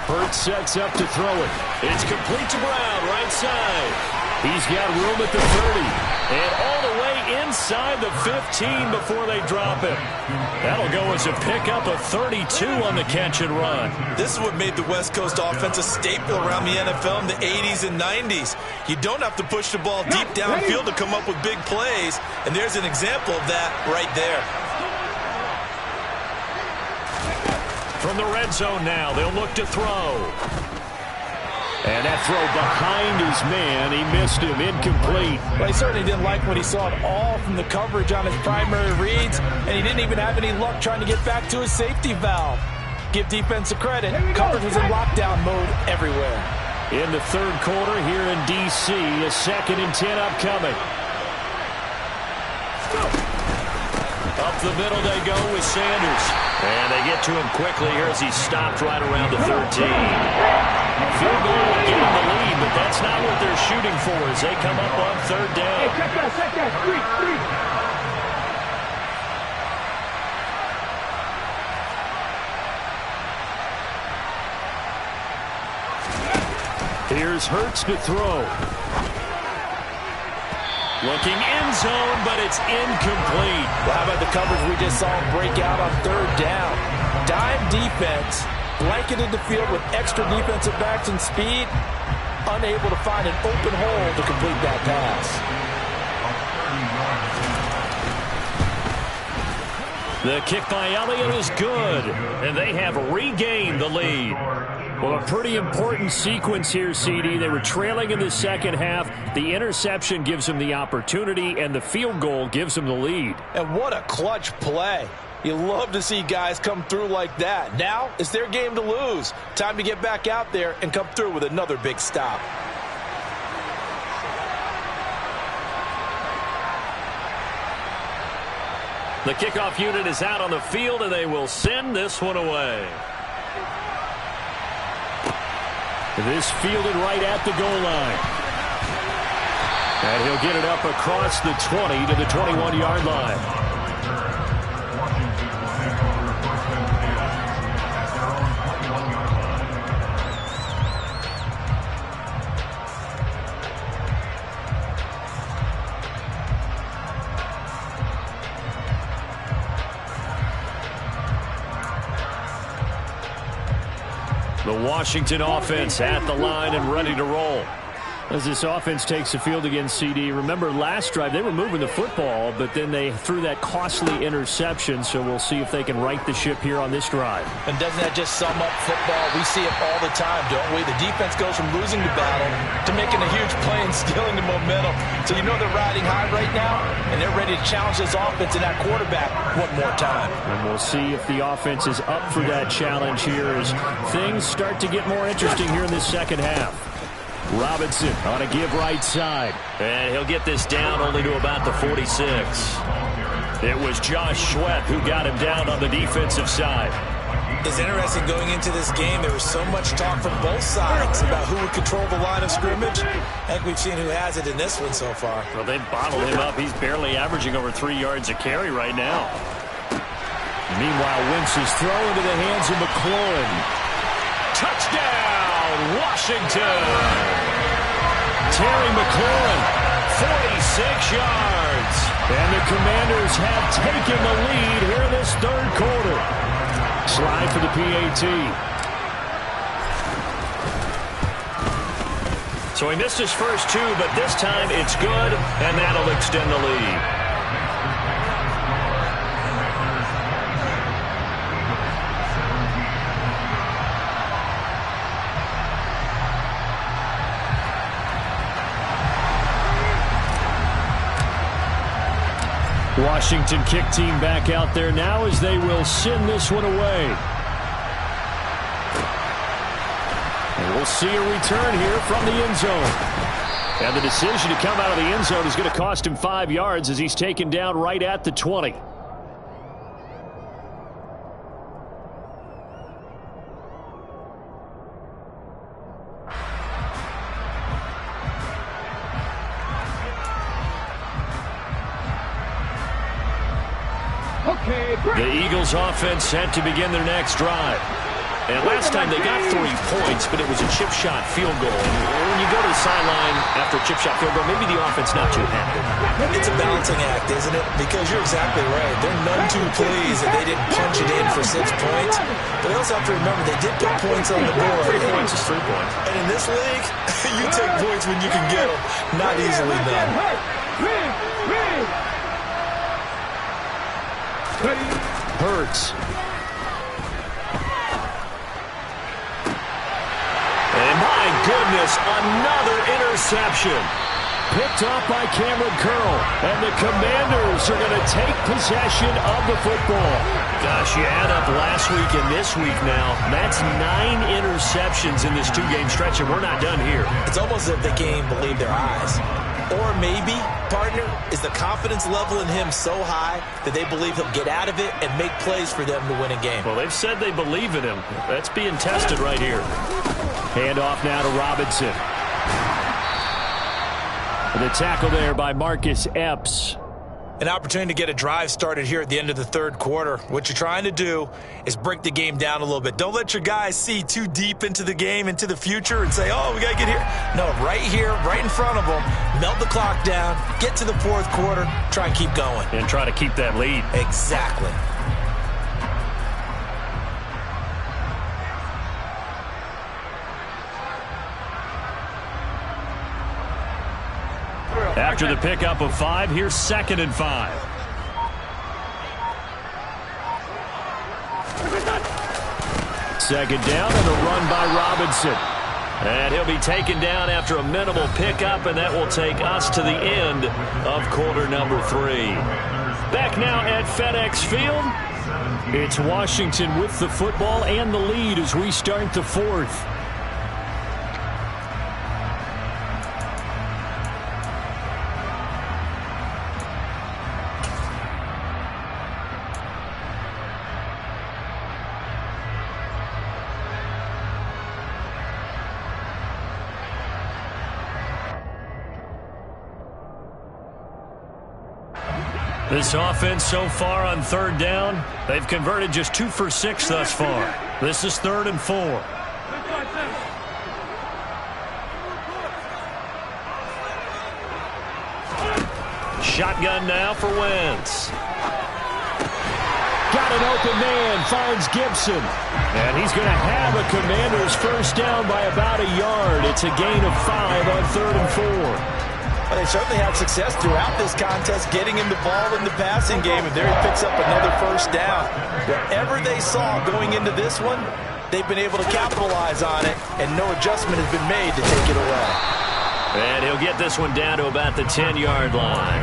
Hurts sets up to throw it. It's complete to Brown, right side. He's got room at the 30. And all the way inside the 15 before they drop it. That'll go as a pickup of 32 on the catch and run. This is what made the West Coast offense a staple around the NFL in the 80s and 90s. You don't have to push the ball deep downfield to come up with big plays, and there's an example of that right there. From the red zone now, they'll look to throw. And that throw behind his man, he missed him, incomplete. Well, he certainly didn't like what he saw at all from the coverage on his primary reads, and he didn't even have any luck trying to get back to his safety valve. Give defense a credit. Coverage was in lockdown mode everywhere. In the 3rd quarter here in D.C., a 2nd and 10 upcoming. Up the middle they go with Sanders. And they get to him quickly here as he's stopped right around the 13. Field goal will give him the lead, but that's not what they're shooting for as they come up on 3rd down. Hey, check that. 3. Here's Hurts to throw. Looking end zone, but it's incomplete. Well, how about the coverage we just saw him break out on 3rd down? Dime defense, blanketed the field with extra defensive backs and speed, unable to find an open hole to complete that pass. The kick by Elliott is good, and they have regained the lead. Well, a pretty important sequence here, CD. They were trailing in the 2nd half. The interception gives them the opportunity, and the field goal gives them the lead. And what a clutch play. You love to see guys come through like that. Now it's their game to lose. Time to get back out there and come through with another big stop. The kickoff unit is out on the field, and they will send this one away. This fielded right at the goal line. And he'll get it up across the 20 to the 21-yard line. The Washington offense at the line and ready to roll. As this offense takes the field against CD, remember last drive they were moving the football, but then they threw that costly interception, so we'll see if they can right the ship here on this drive. And doesn't that just sum up football? We see it all the time, don't we? The defense goes from losing the battle to making a huge play and stealing the momentum. So you know they're riding high right now, and they're ready to challenge this offense and that quarterback one more time. And we'll see if the offense is up for that challenge here as things start to get more interesting here in this second half. Robinson on a give right side. And he'll get this down only to about the 46. It was Josh Sweat who got him down on the defensive side. It's interesting going into this game. There was so much talk from both sides about who would control the line of scrimmage. I think we've seen who has it in this one so far. Well, they bottled him up. He's barely averaging over 3 yards a carry right now. Meanwhile, Wentz is thrown into the hands of McLaurin. Touchdown, Washington! Terry McLaurin, 46 yards. And the Commanders have taken the lead here in this third quarter. Slide for the PAT. So he missed his first two, but this time it's good, and that'll extend the lead. Washington kick team back out there now as they will send this one away. And we'll see a return here from the end zone. And the decision to come out of the end zone is going to cost him 5 yards as he's taken down right at the 20. The Eagles offense set to begin their next drive. And last time they got 3 points, but it was a chip shot field goal. And when you go to the sideline after a chip shot field goal, maybe the offense not too happy. It's a balancing act, isn't it? Because you're exactly right. They're none too pleased that they didn't punch it in for 6 points. But they also have to remember they did put points on the board. 3 points is 3 points. And in this league, you take points when you can get them. Not easily done. Hurts. And my goodness, another interception. Picked off by Cameron Curl. And the Commanders are going to take possession of the football. Gosh, you add up last week and this week now. That's 9 interceptions in this 2-game stretch, and we're not done here. It's almost as if they can't even believe their eyes. Or maybe, partner, is the confidence level in him so high that they believe he'll get out of it and make plays for them to win a game. Well, they've said they believe in him. That's being tested right here. Hand off now to Robinson. And the tackle there by Marcus Epps. An opportunity to get a drive started here at the end of the third quarter. What you're trying to do is break the game down a little bit. Don't let your guys see too deep into the game, into the future, and say, oh, we got to get here. No, right here, right in front of them, melt the clock down, get to the fourth quarter, try and keep going. And try to keep that lead. Exactly. After the pickup of 5, here's 2nd and 5. Second down and a run by Robinson. And he'll be taken down after a minimal pickup, and that will take us to the end of quarter number 3. Back now at FedEx Field. It's Washington with the football and the lead as we start the 4th. This offense so far on 3rd down, they've converted just 2 for 6 thus far. This is 3rd and 4. Shotgun now for Wentz. Got got an open man, finds Gibson. And he's going to have a Commanders first down by about a yard. It's a gain of 5 on 3rd and 4. Well, they certainly had success throughout this contest getting him the ball in the passing game, and there he picks up another first down. Whatever they saw going into this one, they've been able to capitalize on it, and no adjustment has been made to take it away. And he'll get this one down to about the 10-yard line.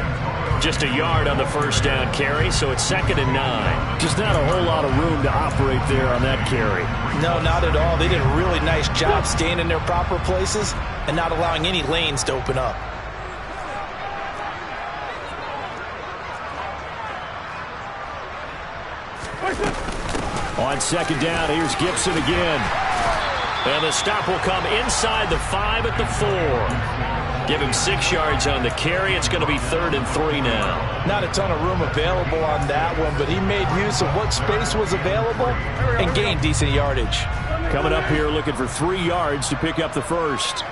Just a yard on the first down carry, so it's 2nd and 9. Just not a whole lot of room to operate there on that carry. No, not at all. They did a really nice job staying in their proper places and not allowing any lanes to open up. On 2nd down, here's Gibson again. And the stop will come inside the 5 at the 4. Give him 6 yards on the carry. It's going to be 3rd and 3 now. Not a ton of room available on that one, but he made use of what space was available and gained decent yardage. Coming up here looking for 3 yards to pick up the first.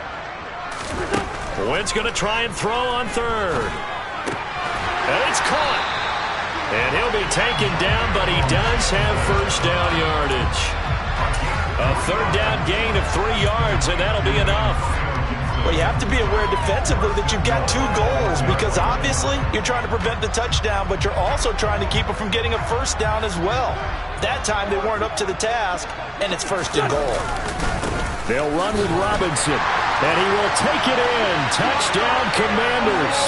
Wentz going to try and throw on 3rd. And it's caught. And he'll be taken down, but he does have first down yardage. A 3rd down gain of 3 yards, and that'll be enough. Well, you have to be aware defensively that you've got 2 goals because obviously you're trying to prevent the touchdown, but you're also trying to keep it from getting a first down as well. That time they weren't up to the task, and it's 1st and goal. They'll run with Robinson, and he will take it in. Touchdown, Commanders.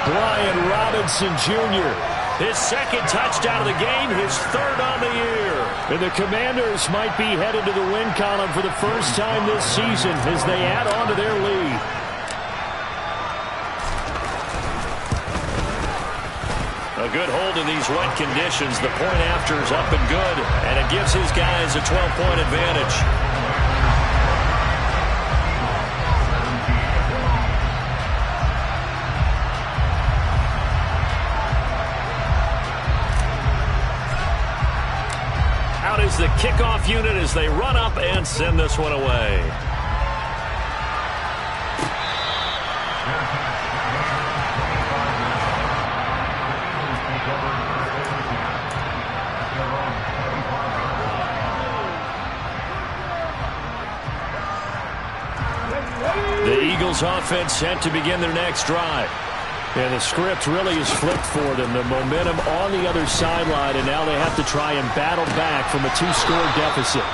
Brian Robinson Jr. His 2nd touchdown of the game, his 3rd on the year. And the Commanders might be headed to the win column for the first time this season as they add on to their lead. A good hold in these wet conditions. The point after is up and good, and it gives his guys a 12-point advantage. Is the kickoff unit as they run up and send this one away. The Eagles offense set to begin their next drive. And the script really is flipped for them. The momentum on the other sideline, and now they have to try and battle back from a 2-score deficit.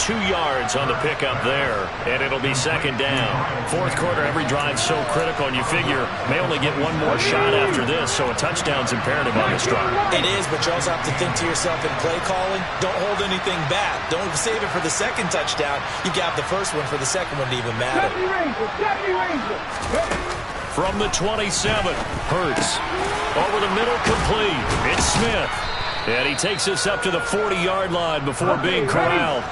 2 yards on the pickup there, and it'll be 2nd down. 4th quarter, every drive so critical, and you figure may only get one more shot after this, so a touchdown's imperative on this drive. It is, but you also have to think to yourself in play calling, don't hold anything back. Don't save it for the 2nd touchdown. You got the first one for the 2nd one to even matter. From the 27, Hurts. Over the middle, complete. It's Smith. And he takes us up to the 40-yard line before being corralled.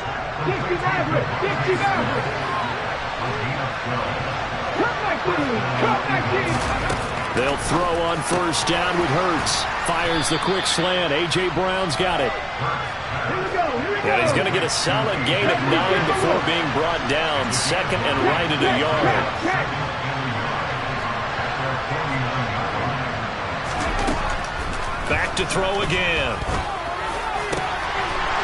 They'll throw on first down with Hurts. Fires the quick slant. A.J. Brown's got it. And he's going to get a solid gain of 9 before being brought down. 2nd and right at a yard. Back to throw again.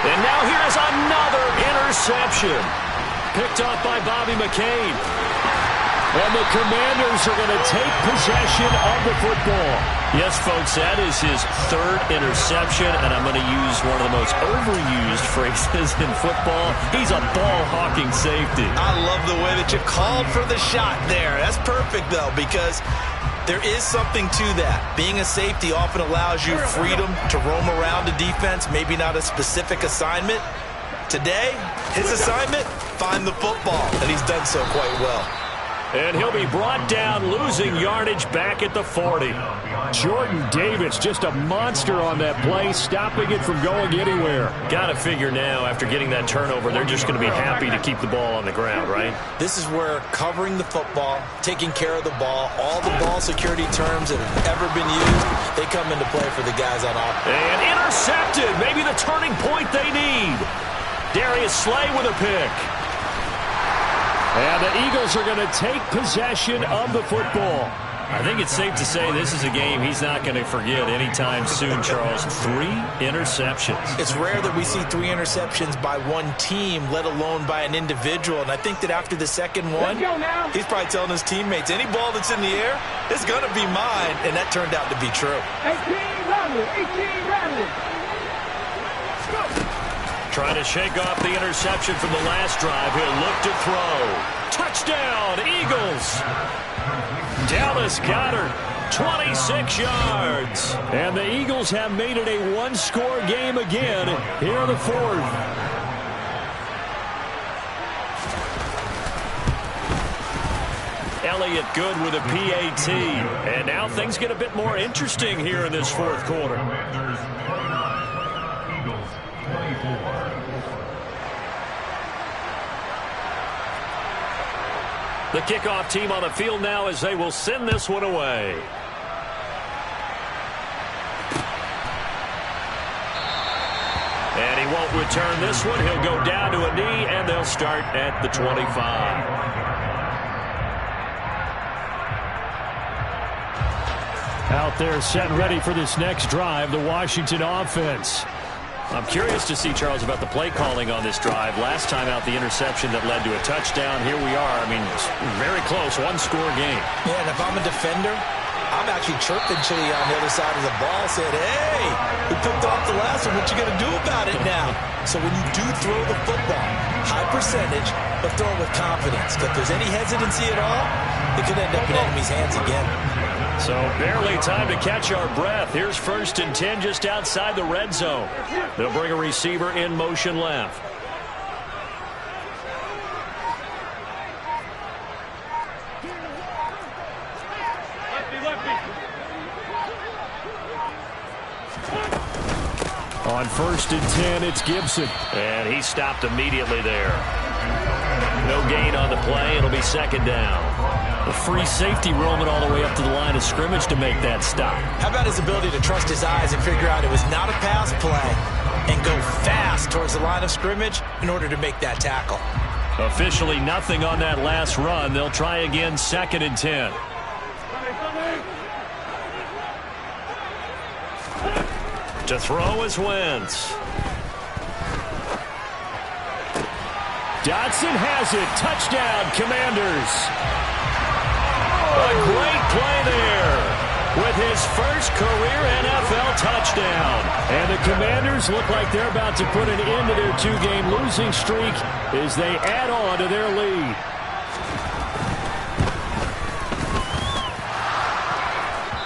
And now here's another interception. Picked off by Bobby McCain. And the Commanders are going to take possession of the football. Yes, folks, that is his 3rd interception, and I'm going to use one of the most overused phrases in football. He's a ball-hawking safety. I love the way that you called for the shot there. That's perfect, though, because there is something to that. Being a safety often allows you freedom to roam around the defense, maybe not a specific assignment. Today, his assignment, find the football, and he's done so quite well. And he'll be brought down, losing yardage back at the 40. Jordan Davis, just a monster on that play, stopping it from going anywhere. Got to figure now, after getting that turnover, they're just going to be happy to keep the ball on the ground, right? This is where covering the football, taking care of the ball, all the ball security terms that have ever been used, they come into play for the guys on offense. And intercepted, maybe the turning point they need. Darius Slay with a pick. And the Eagles are going to take possession of the football. I think it's safe to say this is a game he's not going to forget anytime soon, Charles. 3 interceptions. It's rare that we see 3 interceptions by one team, let alone by an individual. And I think that after the second one, he's probably telling his teammates, any ball that's in the air is going to be mine. And that turned out to be true. 18 Madden. Trying to shake off the interception from the last drive. He'll look to throw. Touchdown, Eagles. Dallas Goedert, 26 yards. And the Eagles have made it a one-score game again here in the fourth. Elliott good with a PAT. And now things get a bit more interesting here in this fourth quarter. The kickoff team on the field now as they will send this one away. And he won't return this one. He'll go down to a knee, and they'll start at the 25. Out there set and ready for this next drive, the Washington offense. I'm curious to see, Charles, about the play calling on this drive. Last time out, the interception that led to a touchdown. Here we are. I mean, very close, one-score game. Yeah, and if I'm a defender, I'm actually chirping Chili on the other side of the ball, saying, hey, we picked off the last one. What you going to do about it now? So when you do throw the football, high percentage, but throw it with confidence. If there's any hesitancy at all, it could end up in enemy's hands again. So barely time to catch our breath. Here's 1st and 10 just outside the red zone. They'll bring a receiver in motion left. On 1st and 10, it's Gibson. And he stopped immediately there. No gain on the play. It'll be 2nd down. A free safety roaming all the way up to the line of scrimmage to make that stop. How about his ability to trust his eyes and figure out it was not a pass play and go fast towards the line of scrimmage in order to make that tackle? Officially nothing on that last run. They'll try again 2nd and 10. To throw is Wentz. Dotson has it. Touchdown, Commanders. A great play there with his first career NFL touchdown. And the Commanders look like they're about to put an end to their 2-game losing streak as they add on to their lead.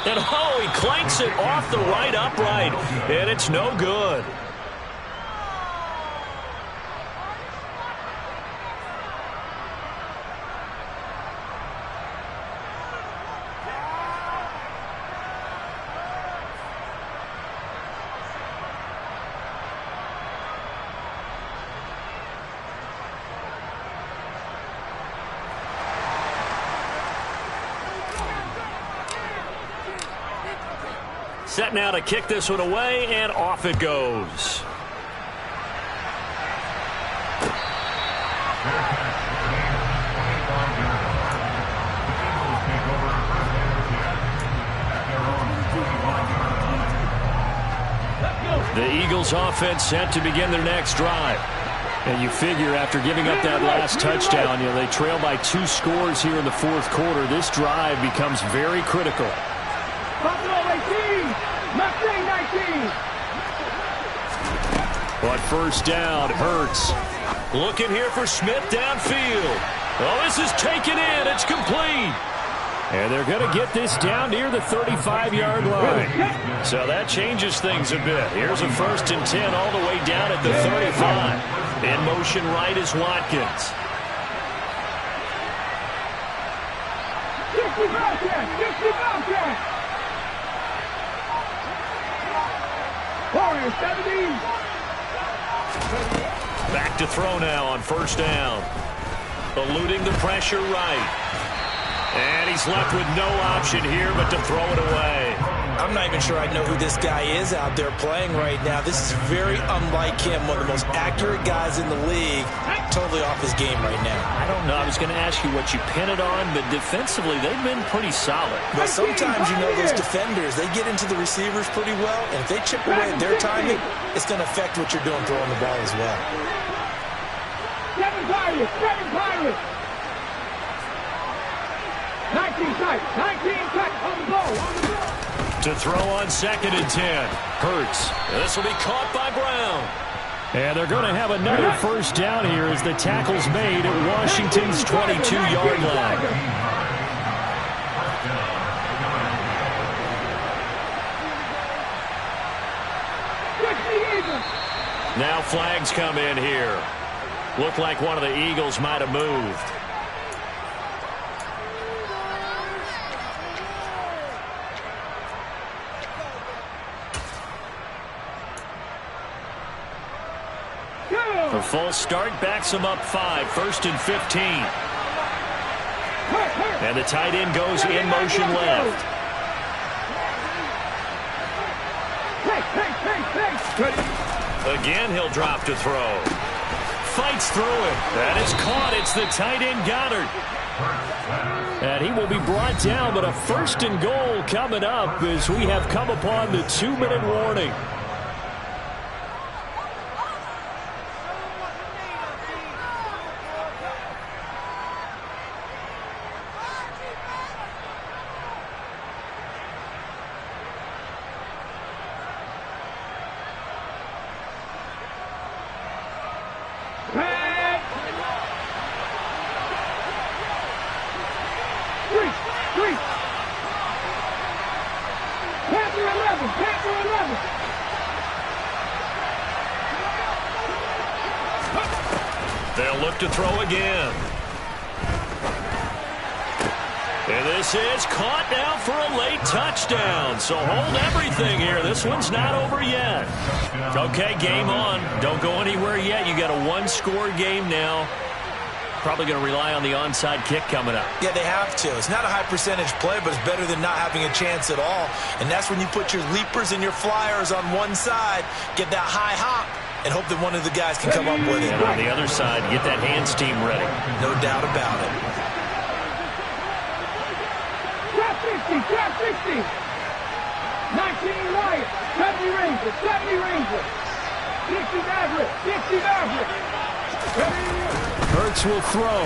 And oh, he clanks it off the right upright, and it's no good. Set now to kick this one away, and off it goes. The Eagles offense set to begin their next drive. And you figure after giving up that last touchdown, they trail by 2 scores here in the fourth quarter. This drive becomes very critical. On 1st down, Hurts. Looking here for Smith downfield. Oh, this is taken in. It's complete. And they're going to get this down near the 35-yard line. So that changes things a bit. Here's a 1st and 10 all the way down at the 35. In motion right is Watkins. Back to throw now on 1st down. Eluding the pressure right. And he's left with no option here but to throw it away. I'm I'm not even sure I know who this guy is out there playing right now. This is very unlike him, one of the most accurate guys in the league. Totally off his game right now. I don't know. I was going to ask you what you pin it on, but defensively, they've been pretty solid. But sometimes, you know, those defenders, they get into the receivers pretty well, and if they chip away at their timing, it's going to affect what you're doing throwing the ball as well. 7 Pirates, 7 Pirates. 19 tight, 19 tight, on the ball, on the ball. To throw on 2nd and 10. Hurts. This will be caught by Brown. And they're going to have another first down here as the tackle's made at Washington's 22-yard line. Now flags come in here. Looked like one of the Eagles might have moved. The full start backs him up 5, 1st and 15. And the tight end goes in motion left. Again, he'll drop to throw. Fights through it. That is caught. It's the tight end Goddard. And he will be brought down, but a 1st and goal coming up as we have come upon the 2-minute warning. They'll look to throw again. And this is caught now for a late touchdown. So hold everything here. This one's not over yet. Okay, game on. Don't go anywhere yet. You got a 1-score game now. Probably going to rely on the onside kick coming up. Yeah, they have to. It's not a high percentage play, but it's better than not having a chance at all. And that's when you put your leapers and your flyers on one side, get that high hop, and hope that one of the guys can come up with it. And on the other side, get that hands team ready. No doubt about it. Drop 60, drop 60. 19 Wyatt, 70 Ranger, 70 Ranger. 60 Maverick, 60 Maverick. Hurts will throw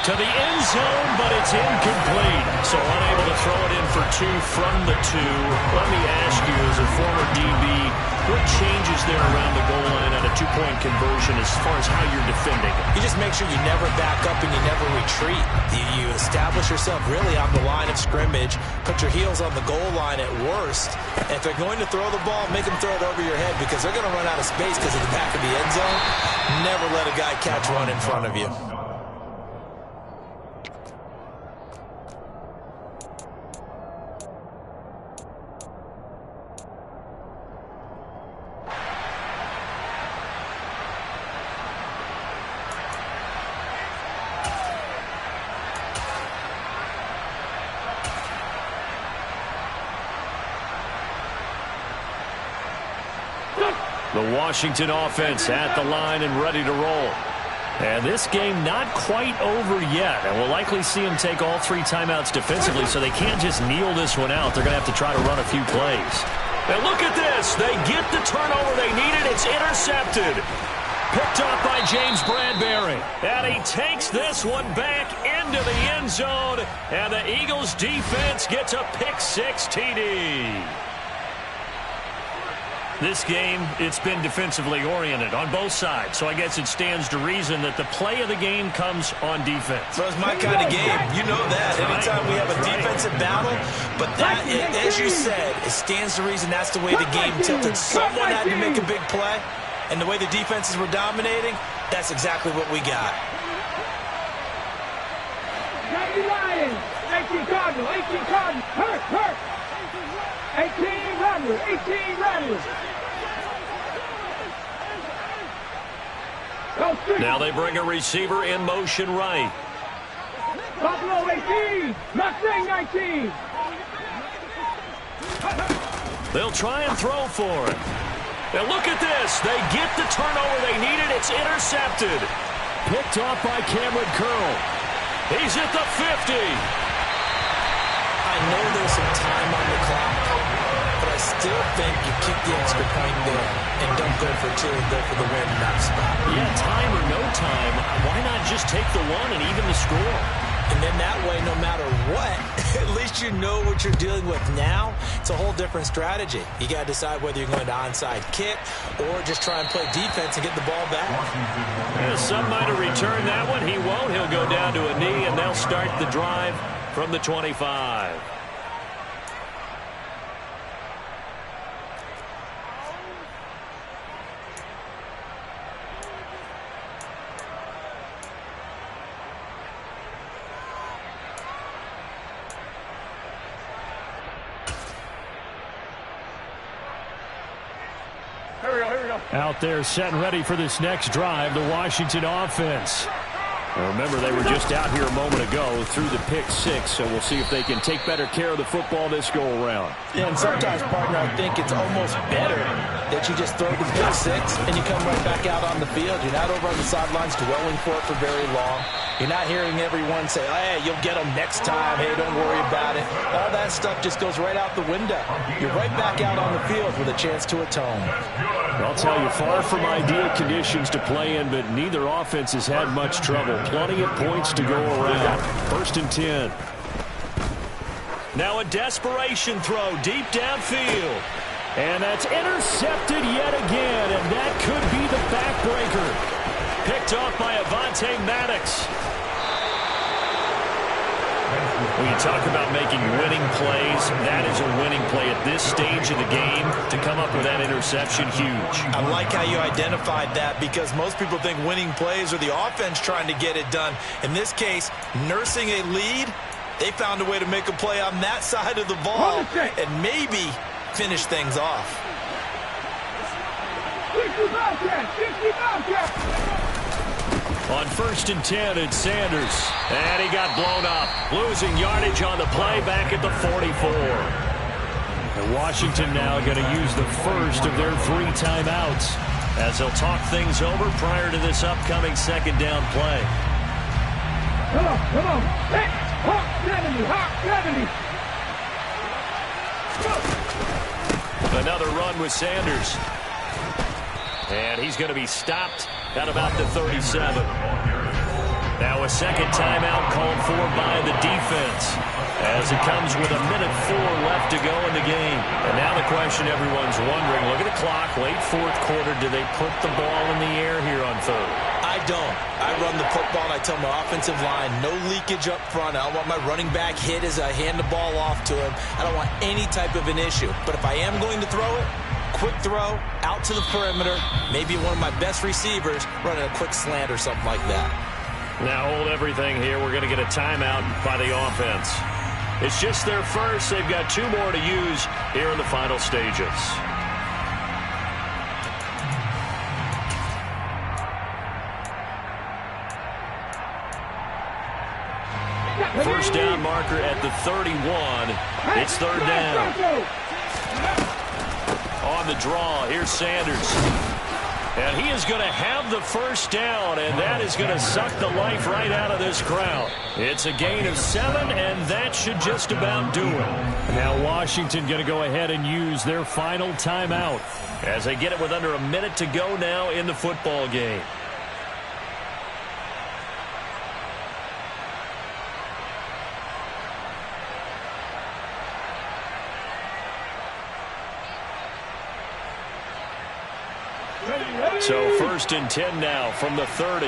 to the end zone, but it's incomplete. So unable to throw it in for 2 from the 2. Let me ask you, as a former DB, what changes there around the goal line on a 2-point conversion as far as how you're defending it? You just make sure you never back up and you never retreat. You establish yourself really on the line of scrimmage, put your heels on the goal line at worst, and if they're going to throw the ball, make them throw it over your head because they're going to run out of space because of the back of the end zone. Never let a guy catch one in front of you. The Washington offense at the line and ready to roll. And this game not quite over yet. And we'll likely see them take all 3 timeouts defensively, so they can't just kneel this one out. They're going to have to try to run a few plays. And look at this. They get the turnover they needed. It's intercepted. Picked up by James Bradbury. And he takes this one back into the end zone. And the Eagles defense gets a pick-6 TD. This game, it's been defensively oriented on both sides, so I guess it stands to reason that the play of the game comes on defense. So it's my kind of game. You know that. Anytime we have a defensive battle, but that, as you said, it stands to reason that's the way the game tilted. Someone had to make a big play, and the way the defenses were dominating, that's exactly what we got. 90 Lions, 18 Cardinals, 18 Cardinals, hurt. 18 Rattlers, 18 Rattlers. Now they bring a receiver in motion right. Buffalo 18, Mustang 19. They'll try and throw for it. Now look at this. They get the turnover they needed. It's intercepted. Picked off by Cameron Curl. He's at the 50. I know there's some time on the clock, but I still think you kick the extra point there and don't go for two and go for the win in that spot. Yeah, time or no time, why not just take the one and even the score? And then that way, no matter what, at least you know what you're dealing with now. It's a whole different strategy. You got to decide whether you're going to onside kick or just try and play defense and get the ball back. Yeah, some might have returned that one. He won't. He'll go down to a knee, and they'll start the drive from the 25. Out there set and ready for this next drive, the Washington offense. Now remember, they were just out here a moment ago through the pick six, so we'll see if they can take better care of the football this go-around. Yeah, and sometimes, partner, I think it's almost better that you just throw the pick six and you come right back out on the field. You're not over on the sidelines dwelling for it for very long. You're not hearing everyone say, hey, you'll get them next time. Hey, don't worry about it. All that stuff just goes right out the window. You're right back out on the field with a chance to atone. I'll tell you, far from ideal conditions to play in, but neither offense has had much trouble. Plenty of points to go around. 1st and 10. Now a desperation throw deep downfield. And that's intercepted yet again, and that could be the backbreaker. Picked off by Avonte Maddox. When you talk about making winning plays, that is a winning play at this stage of the game. To come up with that interception, huge. I like how you identified that because most people think winning plays are the offense trying to get it done. In this case, nursing a lead, they found a way to make a play on that side of the ball and maybe finish things off. On 1st and 10, it's Sanders. And he got blown up. Losing yardage on the play back at the 44. And Washington now going to use the first of their 3 timeouts as they'll talk things over prior to this upcoming 2nd down play. Come on. Hey, Hawk 70, Hawk 70. Another run with Sanders. And he's going to be stopped at about the 37. Now a 2nd timeout called for by the defense as it comes with 1:04 left to go in the game. And now the question everyone's wondering, look at the clock, late 4th quarter, do they put the ball in the air here on 3rd? I don't. I run the football and I tell my offensive line, no leakage up front. I don't want my running back hit as I hand the ball off to him. I don't want any type of an issue. But if I am going to throw it, quick throw, out to the perimeter, maybe one of my best receivers running a quick slant or something like that. Now hold everything here. We're going to get a timeout by the offense. It's just their first. They've got 2 more to use here in the final stages. First down marker at the 31. It's 3rd down. On the draw, here's Sanders. And he is going to have the first down, and that is going to suck the life right out of this crowd. It's a gain of 7, and that should just about do it. Now Washington going to go ahead and use their final timeout as they get it with under a minute to go now in the football game. So 1st and 10 now from the 30.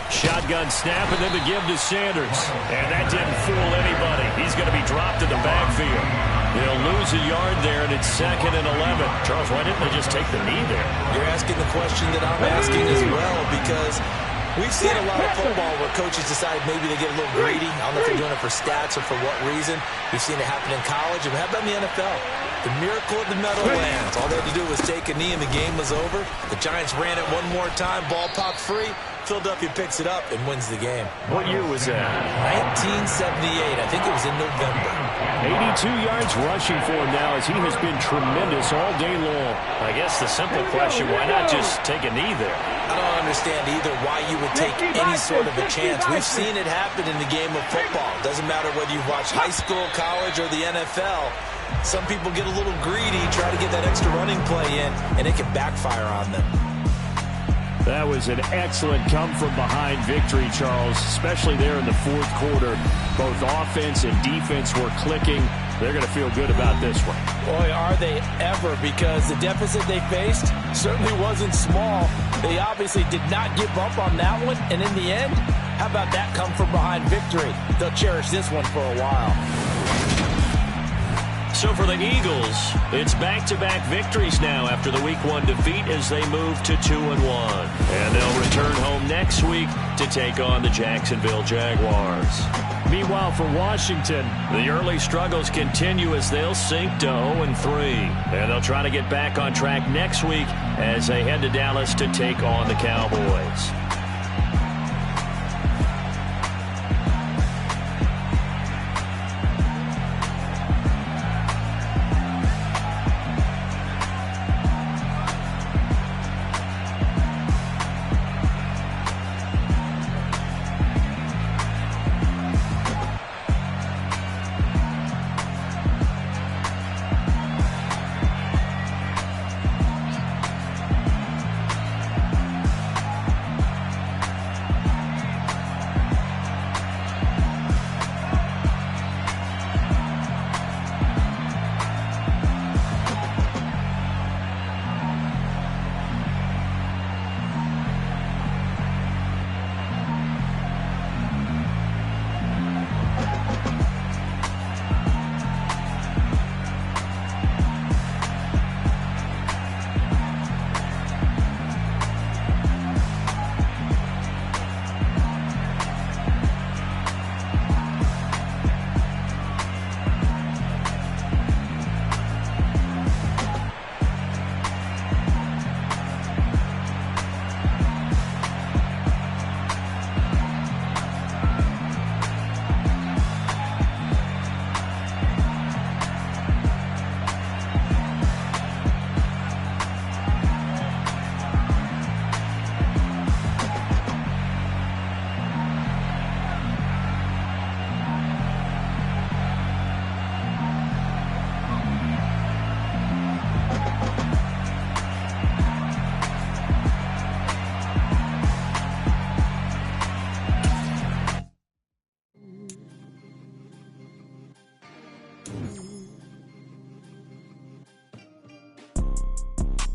Shotgun snap and then the give to Sanders. And that didn't fool anybody. He's going to be dropped in the backfield. They'll lose a yard there, and it's 2nd and 11. Charles, why didn't they just take the knee there? You're asking the question that I'm asking as well because we've seen a lot of football where coaches decide maybe they get a little greedy. I don't know if they're doing it for stats or for what reason. We've seen it happen in college. And how about in the NFL? The miracle of the Meadowlands. All they had to do was take a knee and the game was over. The Giants ran it one more time. Ball popped free. Philadelphia picks it up and wins the game. What year was that? 1978. I think it was in November. 82 yards rushing for him now as he has been tremendous all day long. I guess the simple question, why not just take a knee there? I don't understand either why you would take any sort of a chance. We've seen it happen in the game of football. Doesn't matter whether you've watched high school, college, or the NFL. Some people get a little greedy, try to get that extra running play in, and it can backfire on them. That was an excellent come-from-behind victory, Charles, especially there in the fourth quarter. Both offense and defense were clicking. They're going to feel good about this one. Boy, are they ever, because the deficit they faced certainly wasn't small. They obviously did not give up on that one, and in the end, how about that come-from-behind victory? They'll cherish this one for a while. So for the Eagles, it's back-to-back victories now after the Week 1 defeat as they move to 2-1. And they'll return home next week to take on the Jacksonville Jaguars. Meanwhile, for Washington, the early struggles continue as they'll sink to 0-3. And they'll try to get back on track next week as they head to Dallas to take on the Cowboys.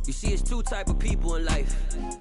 You see, it's two type of people in life.